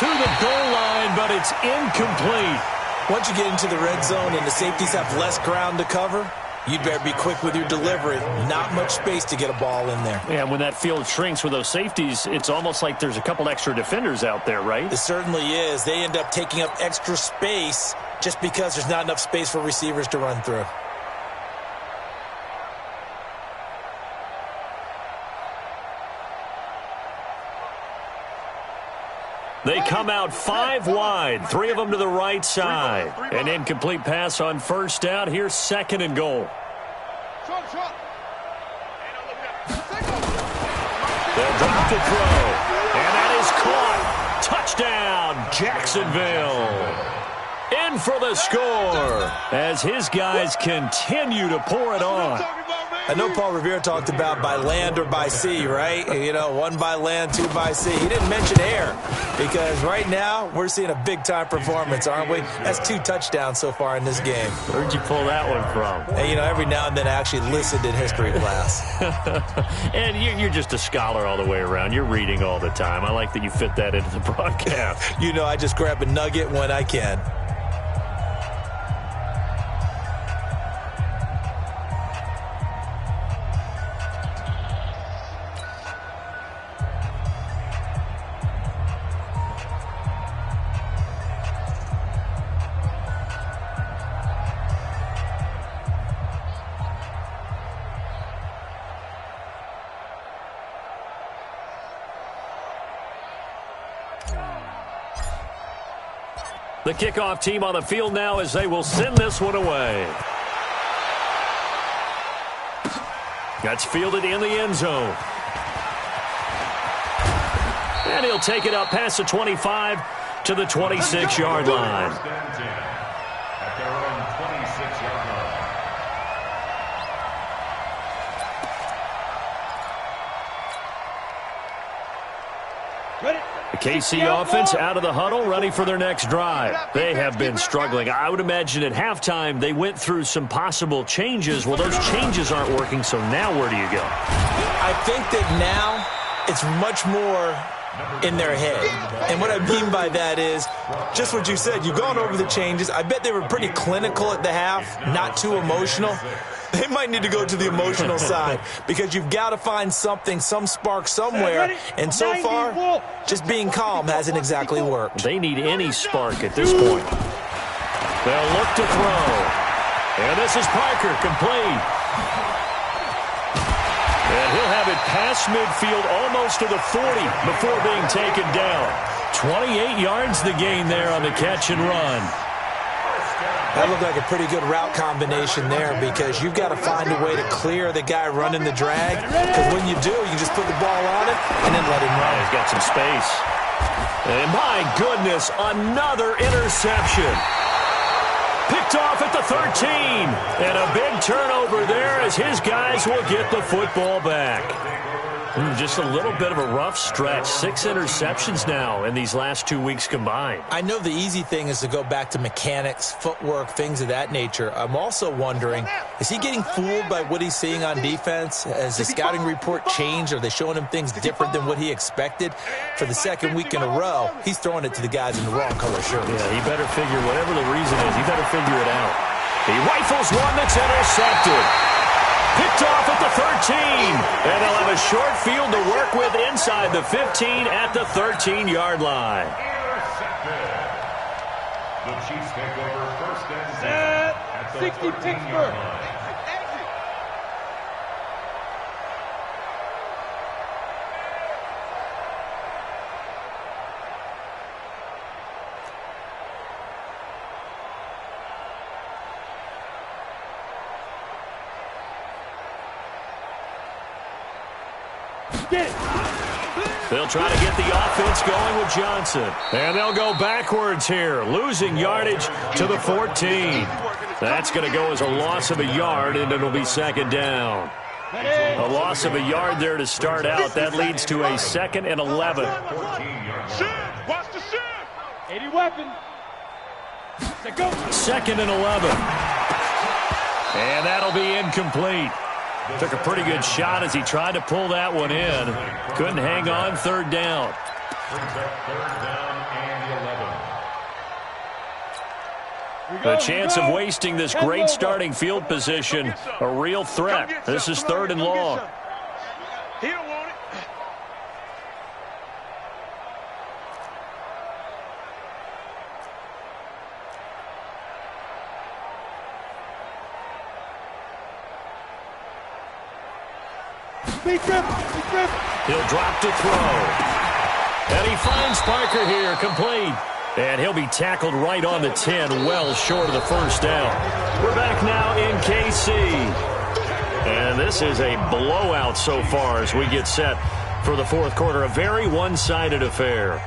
To the goal line, but it's incomplete. Once you get into the red zone and the safeties have less ground to cover, you'd better be quick with your delivery. Not much space to get a ball in there. Yeah, when that field shrinks with those safeties, it's almost like there's a couple extra defenders out there, right? It certainly is. They end up taking up extra space just because there's not enough space for receivers to run through. They come out 5 wide, 3 of them to the right side. An incomplete pass on first down. Here's 2nd and goal. Short. They'll drop the throw. And that is caught. Touchdown, Jacksonville. In for the score as his guys continue to pour it on. I know Paul Revere talked about by land or by sea, right? You know, 1 by land, 2 by sea. He didn't mention air because right now we're seeing a big-time performance, aren't we? That's 2 touchdowns so far in this game. Where'd you pull that one from? And, you know, every now and then I actually listened in history class. And you're just a scholar all the way around. You're reading all the time. I like that you fit that into the broadcast. You know, I just grab a nugget when I can. The kickoff team on the field now as they will send this one away. That's fielded in the end zone. And he'll take it up past the 25 to the 26-yard line. First and 10 at their own 26-yard line. The KC offense out of the huddle, ready for their next drive. They have been struggling. I would imagine at halftime they went through some possible changes. Well, those changes aren't working, so now where do you go? I think that now it's much more in their head. And what I mean by that is just what you said. You've gone over the changes. I bet they were pretty clinical at the half, not too emotional. They might need to go to the emotional side because you've got to find something, some spark somewhere. And so far, just being calm hasn't exactly worked. They need any spark at this point. They'll look to throw. And this is Parker, complete. And he'll have it past midfield almost to the 40 before being taken down. 28 yards the gain there on the catch and run. That looked like a pretty good route combination there because you've got to find a way to clear the guy running the drag. Because when you do, you just put the ball on it and then let him run. He's got some space. And my goodness, another interception. Picked off at the 13. And a big turnover there as his guys will get the football back. Just a little bit of a rough stretch. 6 interceptions now in these last 2 weeks combined. I know the easy thing is to go back to mechanics, footwork, things of that nature. I'm also wondering, is he getting fooled by what he's seeing on defense? Has the scouting report changed? Are they showing him things different than what he expected? For the second week in a row, he's throwing it to the guys in the wrong color shirts. Yeah, he better figure, whatever the reason is, he better figure it out. He rifles one that's intercepted. Picked off at the 13. And they'll have a short field to work with inside the 15 at the 13-yard line. Intercepted. The Chiefs take over first and 10 at the 13-yard line. They'll try to get the offense going with Johnson. And they'll go backwards here, losing yardage to the 14. That's going to go as a loss of a yard, and it'll be second down. A loss of a yard there to start out. That leads to a 2nd and 11. Watch the shift. 80 weapon. 2nd and 11. And that'll be incomplete. Took a pretty good shot as he tried to pull that one in. Couldn't hang on. 3rd down. Brings up 3rd down and 11. The chance of wasting this great starting field position, a real threat. This is 3rd and long. He don't want it. He'll drop to throw. And he finds Parker here, complete. And he'll be tackled right on the 10, well short of the 1st down. We're back now in KC. And this is a blowout so far as we get set for the 4th quarter. A very one-sided affair.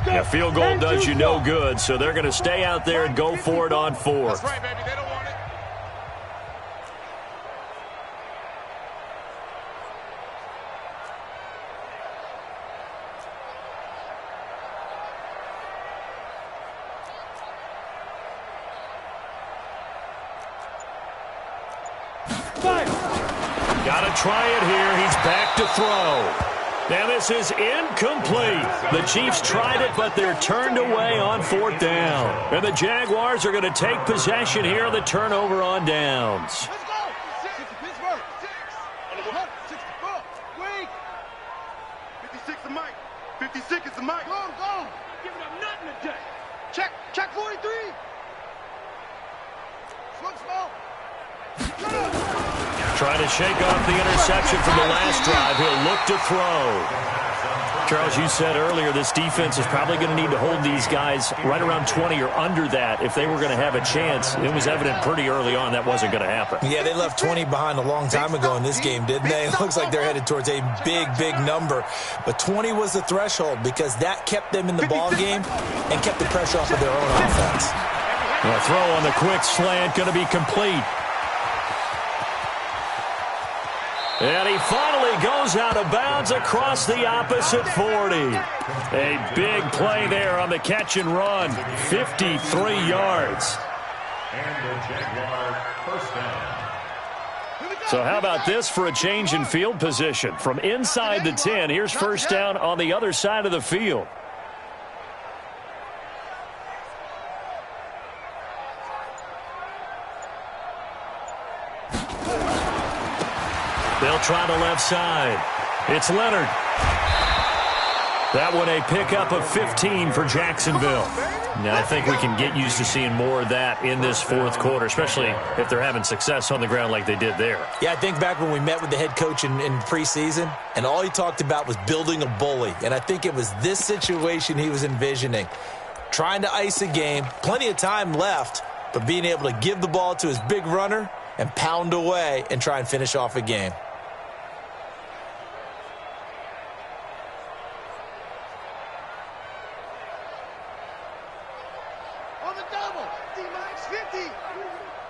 A field goal does you no good, so they're going to stay out there and go for it on 4th. That's right, baby. They don't want it. Got to try it here. He's back to throw. Now this is incomplete. The Chiefs tried it, but they're turned away on 4th down. And the Jaguars are going to take possession here, the turnover on downs. Let's go. Pittsburgh. 64. Wait. 56 is Mike. 56 is the Mike. Go. Giving up nothing today. Check 43. Small. Trying to shake off the interception from the last drive. He'll look to throw. Charles, you said earlier this defense is probably going to need to hold these guys right around 20 or under that if they were going to have a chance. It was evident pretty early on that wasn't going to happen. Yeah, they left 20 behind a long time ago in this game, didn't they? It looks like they're headed towards a big number. But 20 was the threshold because that kept them in the ball game and kept the pressure off of their own offense. The throw on the quick slant going to be complete. And he finally goes out of bounds across the opposite 40. A big play there on the catch and run. 53 yards. And the Jaguar 1st down. So how about this for a change in field position? From inside the 10, here's 1st down on the other side of the field. They'll try the left side. It's Leonard. That one a pickup of 15 for Jacksonville. Now, I think we can get used to seeing more of that in this 4th quarter, especially if they're having success on the ground like they did there. Yeah, I think back when we met with the head coach in preseason, and all he talked about was building a bully. And I think it was this situation he was envisioning. Trying to ice a game, plenty of time left, but being able to give the ball to his big runner and pound away and try and finish off a game.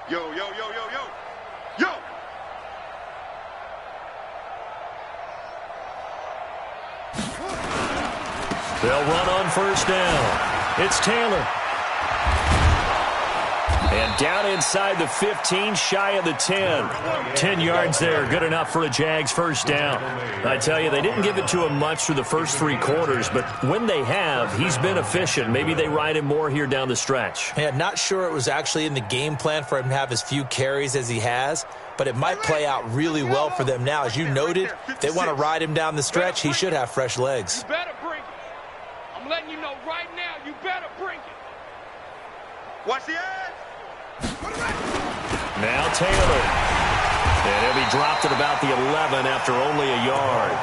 Yo. They'll run on 1st down. It's Taylor. And down inside the 15, shy of the 10. 10 yards there, good enough for a Jags 1st down. I tell you, they didn't give it to him much through the first 3 quarters, but when they have, he's been efficient. Maybe they ride him more here down the stretch. Yeah, not sure it was actually in the game plan for him to have as few carries as he has, but it might play out really well for them now. As you noted, if they want to ride him down the stretch, he should have fresh legs. You better bring it. I'm letting you know right now, you better bring it. Watch the edge. Now Taylor. And he'll be dropped at about the 11 after only a yard.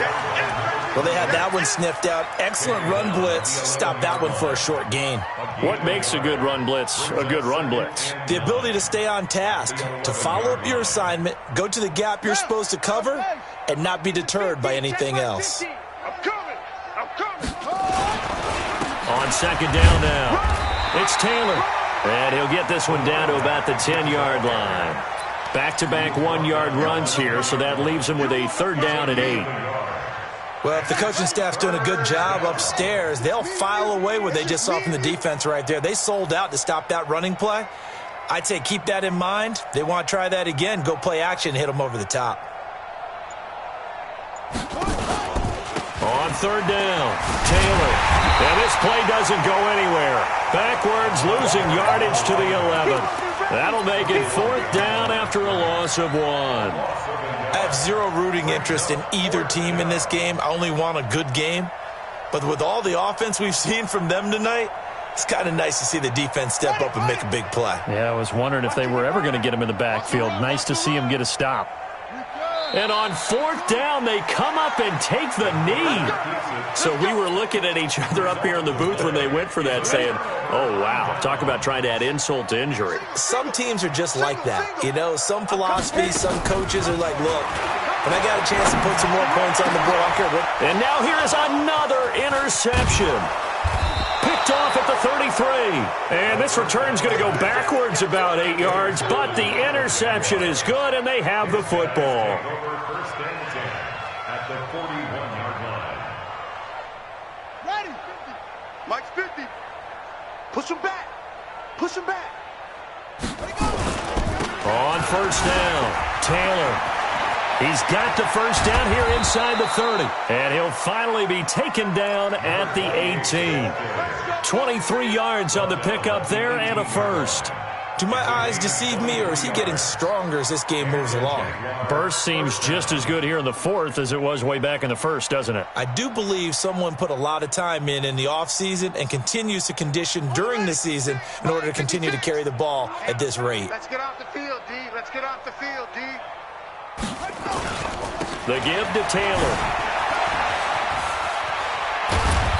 Well, they had that one sniffed out. Excellent run blitz. Stopped that one for a short gain. What makes a good run blitz a good run blitz? The ability to stay on task, to follow up your assignment, go to the gap you're supposed to cover, and not be deterred by anything else. I'm coming. On second down now, it's Taylor. And he'll get this one down to about the 10-yard line. Back-to-back 1-yard runs here, so that leaves him with a 3rd down and 8. Well, if the coaching staff's doing a good job upstairs, they'll file away what they just saw from the defense right there. They sold out to stop that running play. I'd say keep that in mind. They want to try that again. Go play action, hit them over the top. On 3rd down, Taylor. And this play doesn't go anywhere. Backwards, losing yardage to the 11. That'll make it 4th down after a loss of 1. I have zero rooting interest in either team in this game. I only want a good game. But with all the offense we've seen from them tonight, it's kind of nice to see the defense step up and make a big play. Yeah, I was wondering if they were ever going to get him in the backfield. Nice to see him get a stop. And on 4th down, they come up and take the knee. So we were looking at each other up here in the booth when they went for that saying, oh, wow, talk about trying to add insult to injury. Some teams are just like that. You know, some philosophies, some coaches are like, look, when I got a chance to put some more points on the board, I don't care what. And now here's another interception. Picked off at the 33. And this return's going to go backwards about 8 yards, but the interception is good, and they have the football. First and 10 at the 41-yard line. Ready. 50. Mike's 50. Push him back. Push him back. On 1st down, Taylor. He's got the 1st down here inside the 30. And he'll finally be taken down at the 18. 23 yards on the pickup there and a 1st. Do my eyes deceive me, or is he getting stronger as this game moves along? Burst seems just as good here in the 4th as it was way back in the 1st, doesn't it? I do believe someone put a lot of time in the offseason and continues to condition during the season in order to continue to carry the ball at this rate. Let's get off the field, D. Let's get off the field, D. The give to Taylor.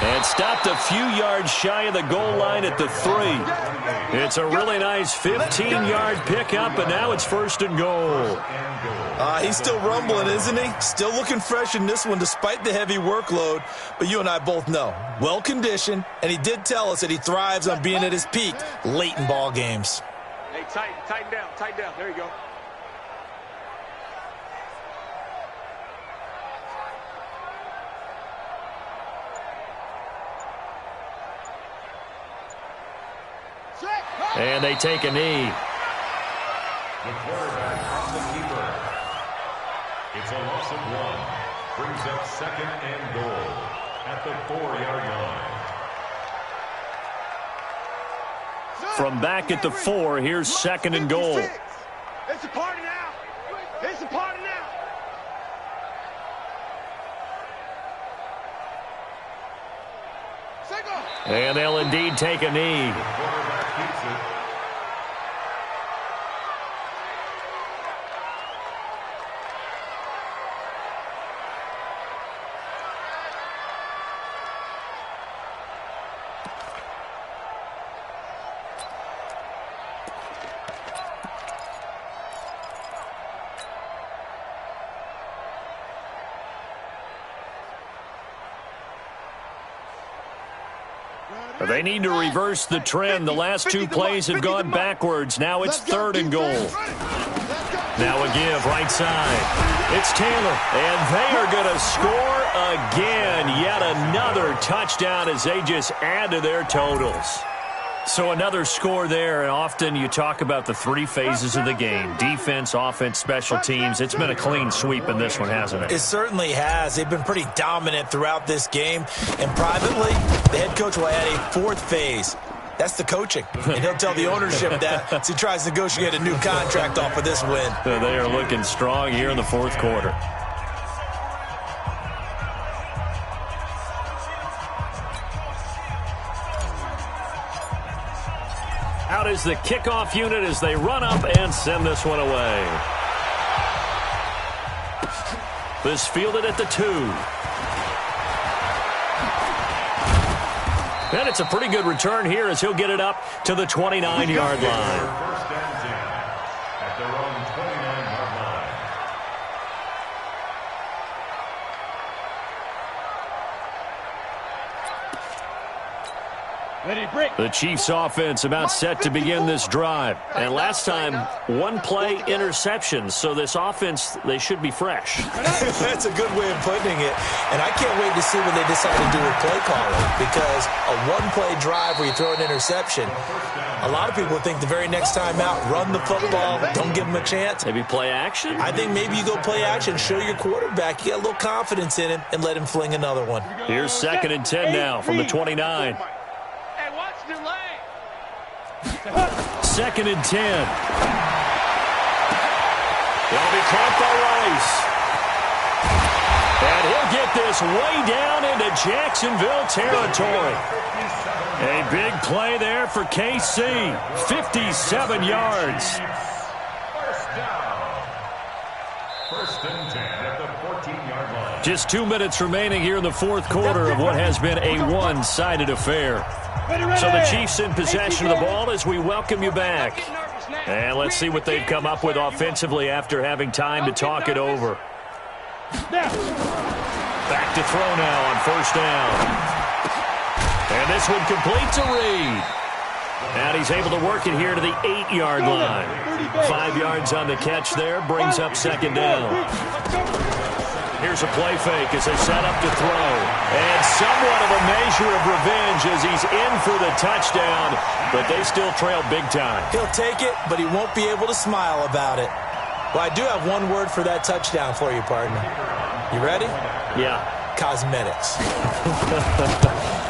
And stopped a few yards shy of the goal line at the 3. It's a really nice 15-yard pickup, and now it's 1st and goal. He's still rumbling, isn't he? Still looking fresh in this one despite the heavy workload. But you and I both know, well-conditioned, and he did tell us that he thrives on being at his peak late in ball games. Hey, tighten down. There you go. And they take a knee. The quarterback from the keeper. It's a loss of 1. Brings up 2nd and goal at the 4-yard line. From back at the 4, here's 2nd and goal. It's a party now. It's a party now. And they'll indeed take a knee. Quarterback keeps it. They need to reverse the trend. The last 2 plays have gone backwards. Now it's 3rd and goal. Now a give right side. It's Taylor, and they are going to score again. Yet another touchdown as they just add to their totals. So another score there, and often you talk about the 3 phases of the game. Defense, offense, special teams. It's been a clean sweep in this one, hasn't it? It certainly has. They've been pretty dominant throughout this game. And privately, the head coach will add a 4th phase. That's the coaching. And he'll tell the ownership that as he tries to negotiate a new contract off of this win. They are looking strong here in the 4th quarter. Out is the kickoff unit as they run up and send this one away. This fielded at the 2. And it's a pretty good return here as he'll get it up to the 29-yard line. First and 10 at their own 29-yard line. The Chiefs offense about set to begin this drive. And last time, one play interception. So this offense, they should be fresh. That's a good way of putting it. And I can't wait to see what they decide to do with play calling, because a one-play drive where you throw an interception, a lot of people think the very next time out, run the football, don't give them a chance. Maybe play action? I think maybe you go play action, show your quarterback you got a little confidence in him, and let him fling another one. Here's 2nd and 10 now from the 29. 2nd and 10. It'll be caught by Rice. And he'll get this way down into Jacksonville territory. A big play there for KC. 57 yards. First down. 1st and 10 at the 14-yard line. Just 2 minutes remaining here in the 4th quarter of what has been a one-sided affair. So the Chiefs in possession of the ball as we welcome you back. And let's see what they've come up with offensively after having time to talk it over. Back to throw now on 1st down. And this one complete to Reed. And he's able to work it here to the 8-yard line. 5 yards on the catch there, brings up 2nd down. Here's a play fake as they set up to throw. And somewhat of a measure of revenge as he's in for the touchdown, but they still trail big time. He'll take it, but he won't be able to smile about it. Well, I do have one word for that touchdown for you, partner. You ready? Yeah. Cosmetics.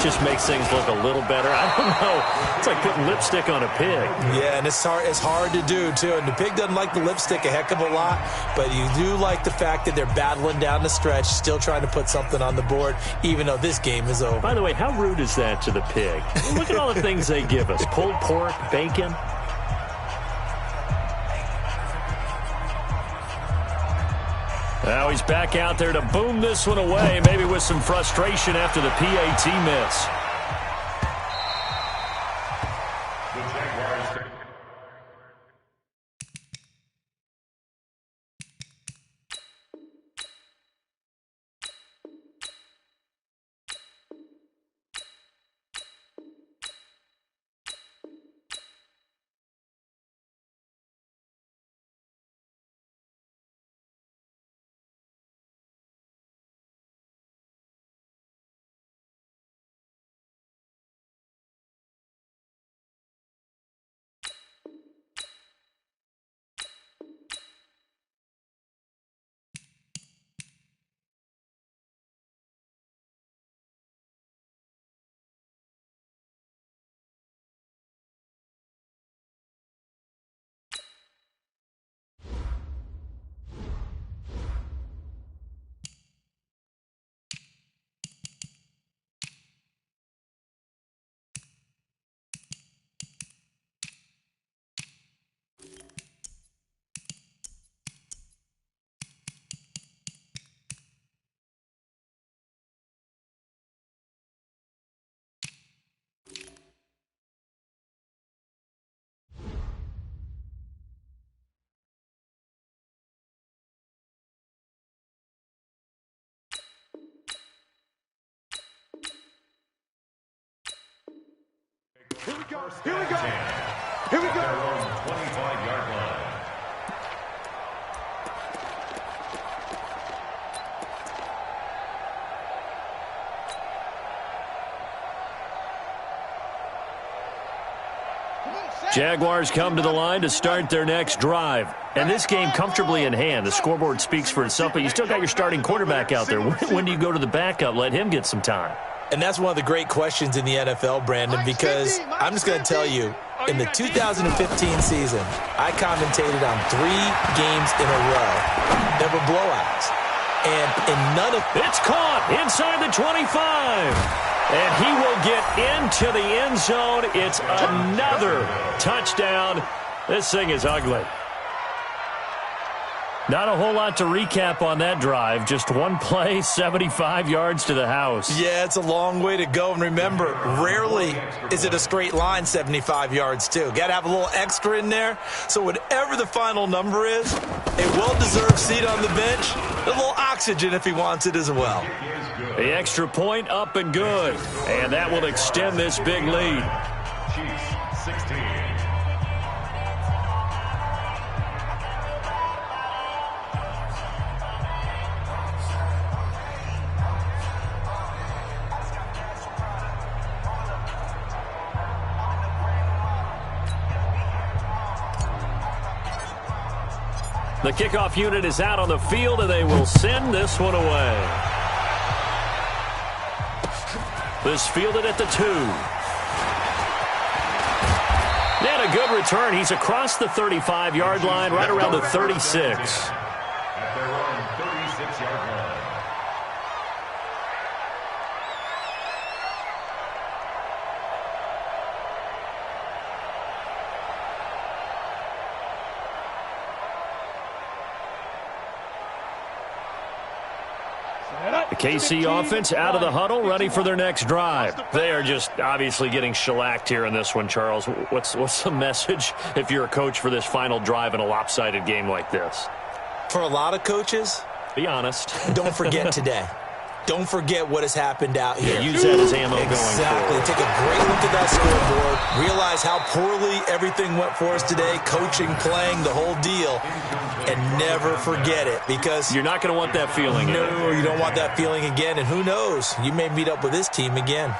Just makes things look a little better. I don't know. It's like putting lipstick on a pig. Yeah, and it's hard to do, too. And the pig doesn't like the lipstick a heck of a lot, but you do like the fact that they're battling down the stretch, still trying to put something on the board, even though this game is over. By the way, how rude is that to the pig? Look at all the things they give us. Pulled pork, bacon. Now he's back out there to boom this one away, maybe with some frustration after the PAT miss. Here we go. Here we go. Here we go. 25-yard line. Jaguars come to the line to start their next drive. And this game comfortably in hand. The scoreboard speaks for itself, but you still got your starting quarterback out there. When do you go to the backup? Let him get some time. And that's one of the great questions in the NFL, Brandon, because I'm just going to tell you, in the 2015 season, I commentated on 3 games in a row that were blowouts. And in none of... It's caught inside the 25. And he will get into the end zone. It's another touchdown. This thing is ugly. Not a whole lot to recap on that drive. Just one play, 75 yards to the house. Yeah, it's a long way to go. And remember, rarely is it a straight line 75 yards, too. Got to have a little extra in there. So whatever the final number is, a well-deserved seat on the bench, a little oxygen if he wants it as well. The extra point up and good. And that will extend this big lead. Chiefs 16. The kickoff unit is out on the field, and they will send this one away. This fielded at the 2. And a good return. He's across the 35-yard line, right around the 36. At their own 36-yard line. The KC offense out of the huddle, ready for their next drive. They are just obviously getting shellacked here in this one, Charles. What's the message if you're a coach for this final drive in a lopsided game like this? For a lot of coaches, be honest. Don't forget today. Don't forget what has happened out here. Use that as ammo going Exactly. forward. Take a great look at that scoreboard. Realize how poorly everything went for us today. Coaching, playing, the whole deal. And never forget it, because you're not going to want that feeling. No, you don't want that feeling again. And who knows? You may meet up with this team again.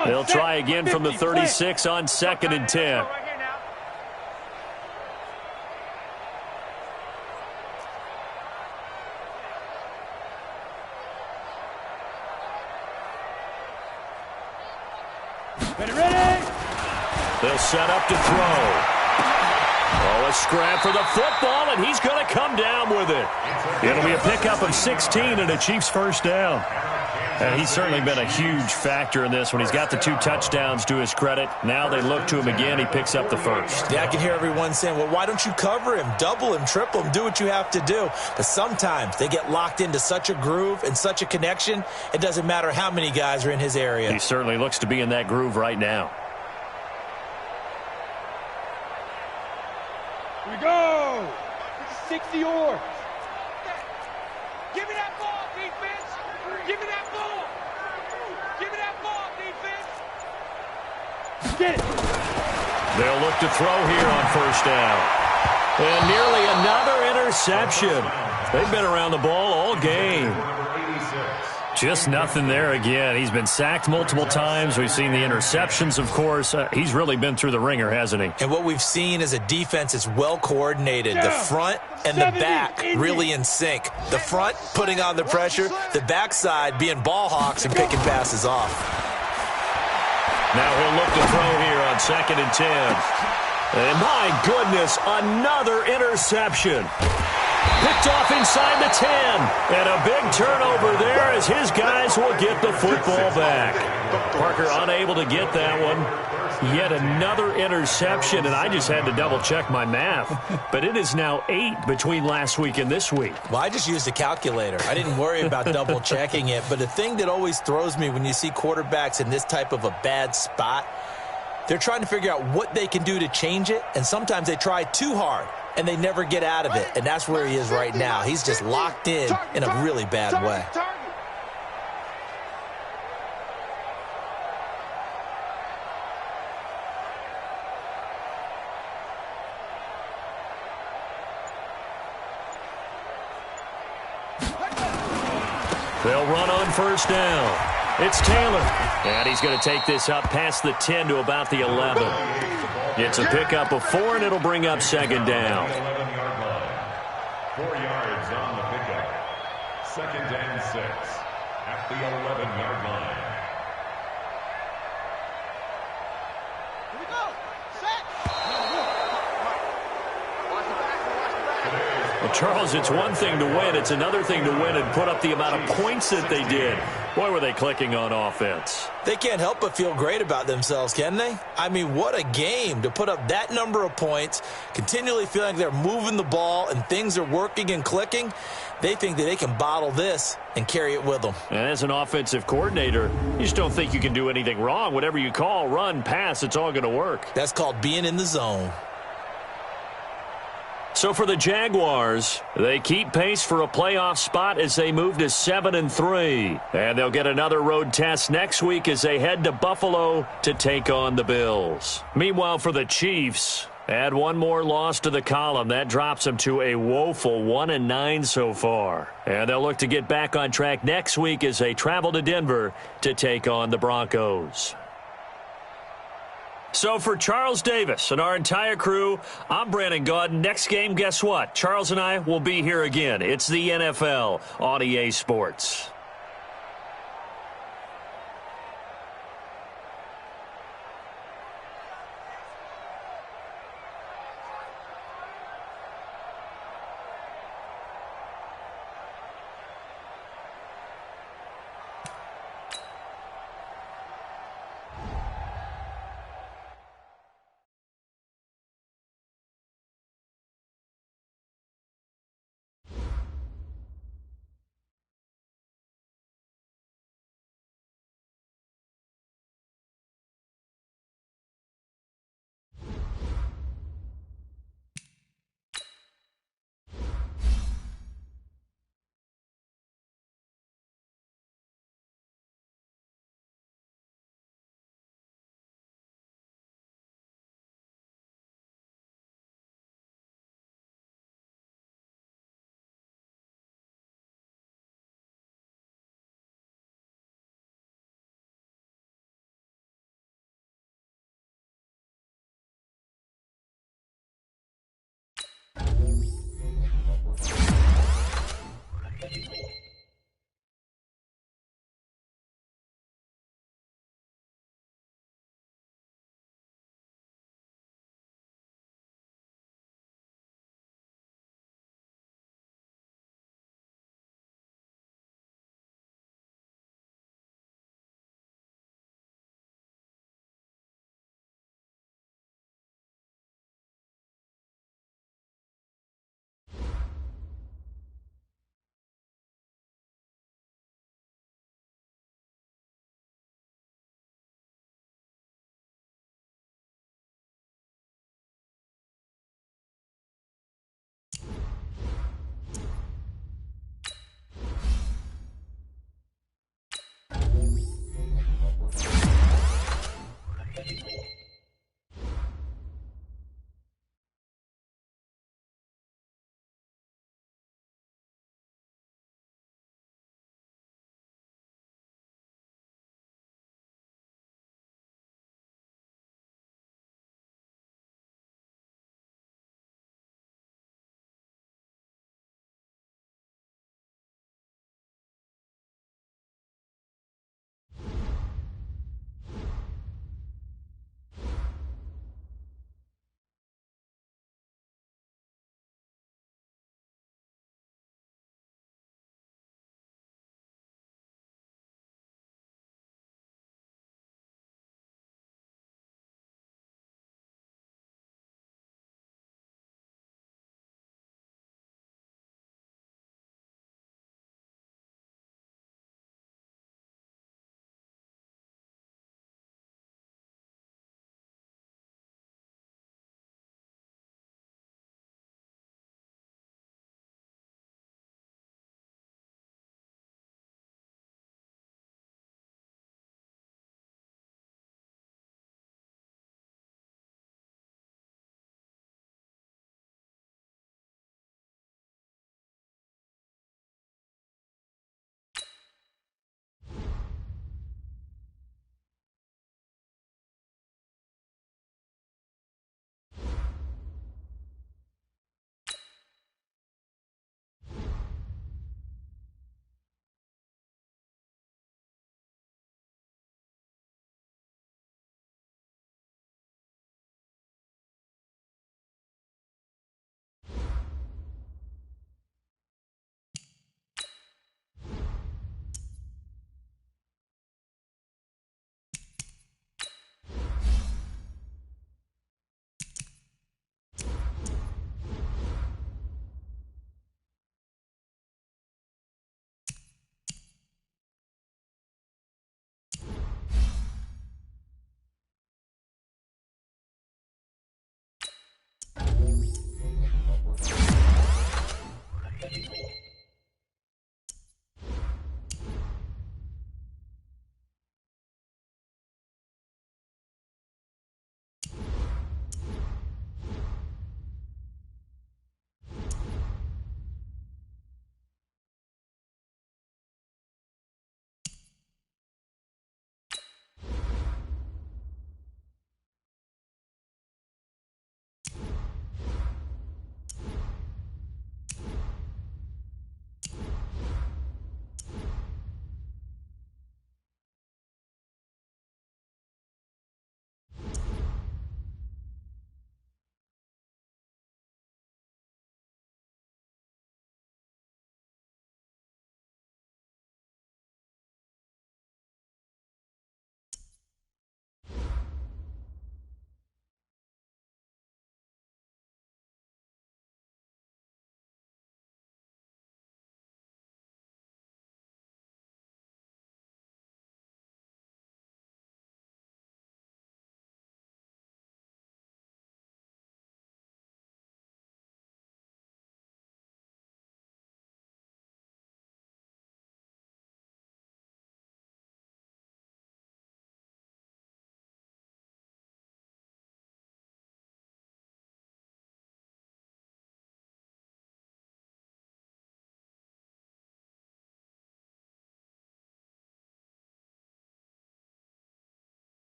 They'll try again from the 36 on 2nd and 10. They'll set up to throw. Oh, a scrap for the football, and he's going to come down with it. It'll be a pickup of 16 and a Chiefs first down. And he's certainly been a huge factor in this one. He's got the 2 touchdowns to his credit. Now they look to him again. He picks up the first. Yeah, I can hear everyone saying, well, why don't you cover him, double him, triple him, do what you have to do. But sometimes they get locked into such a groove and such a connection, it doesn't matter how many guys are in his area. He certainly looks to be in that groove right now. Here we go. 60 yours. Give me that ball, defense. Give me that ball. Give me that ball, defense. Get it. They'll look to throw here on first down. And nearly another interception. They've been around the ball all game. Just nothing there again. He's been sacked multiple times. We've seen the interceptions, of course. He's really been through the ringer, hasn't he? And what we've seen is a defense that's well coordinated. The front and the back really in sync. The front putting on the pressure. The backside being ball hawks and picking passes off. Now he'll look to throw here on 2nd and 10. And my goodness, another interception. Picked off inside the 10. And a big turnover there as his guys will get the football back. Parker unable to get that one. Yet another interception, and I just had to double-check my math. But it is now 8 between last week and this week. Well, I just used a calculator. I didn't worry about double-checking it. But the thing that always throws me when you see quarterbacks in this type of a bad spot, they're trying to figure out what they can do to change it, and sometimes they try too hard, and they never get out of it. And that's where he is right now. He's just locked in a really bad way. They'll run on first down. It's Taylor. And he's going to take this up past the 10 to about the 11. It's a pickup of 4, and it'll bring up 2nd down. 11-yard line. 4 yards on the pickup. 2nd and 6 at the 11-yard line. Here we go. Set. Well, Charles, it's one thing to win. It's another thing to win and put up the amount of points that they did. Boy, were they clicking on offense. They can't help but feel great about themselves, can they? I mean, what a game to put up that number of points, continually feeling like they're moving the ball and things are working and clicking. They think that they can bottle this and carry it with them. And as an offensive coordinator, you just don't think you can do anything wrong. Whatever you call, run, pass, it's all going to work. That's called being in the zone. So for the Jaguars, they keep pace for a playoff spot as they move to 7-3. And they'll get another road test next week as they head to Buffalo to take on the Bills. Meanwhile, for the Chiefs, add one more loss to the column. That drops them to a woeful 1-9 so far. And they'll look to get back on track next week as they travel to Denver to take on the Broncos. So for Charles Davis and our entire crew, I'm Brandon Gaudin. Next game, guess what? Charles and I will be here again. It's the NFL on EA Sports.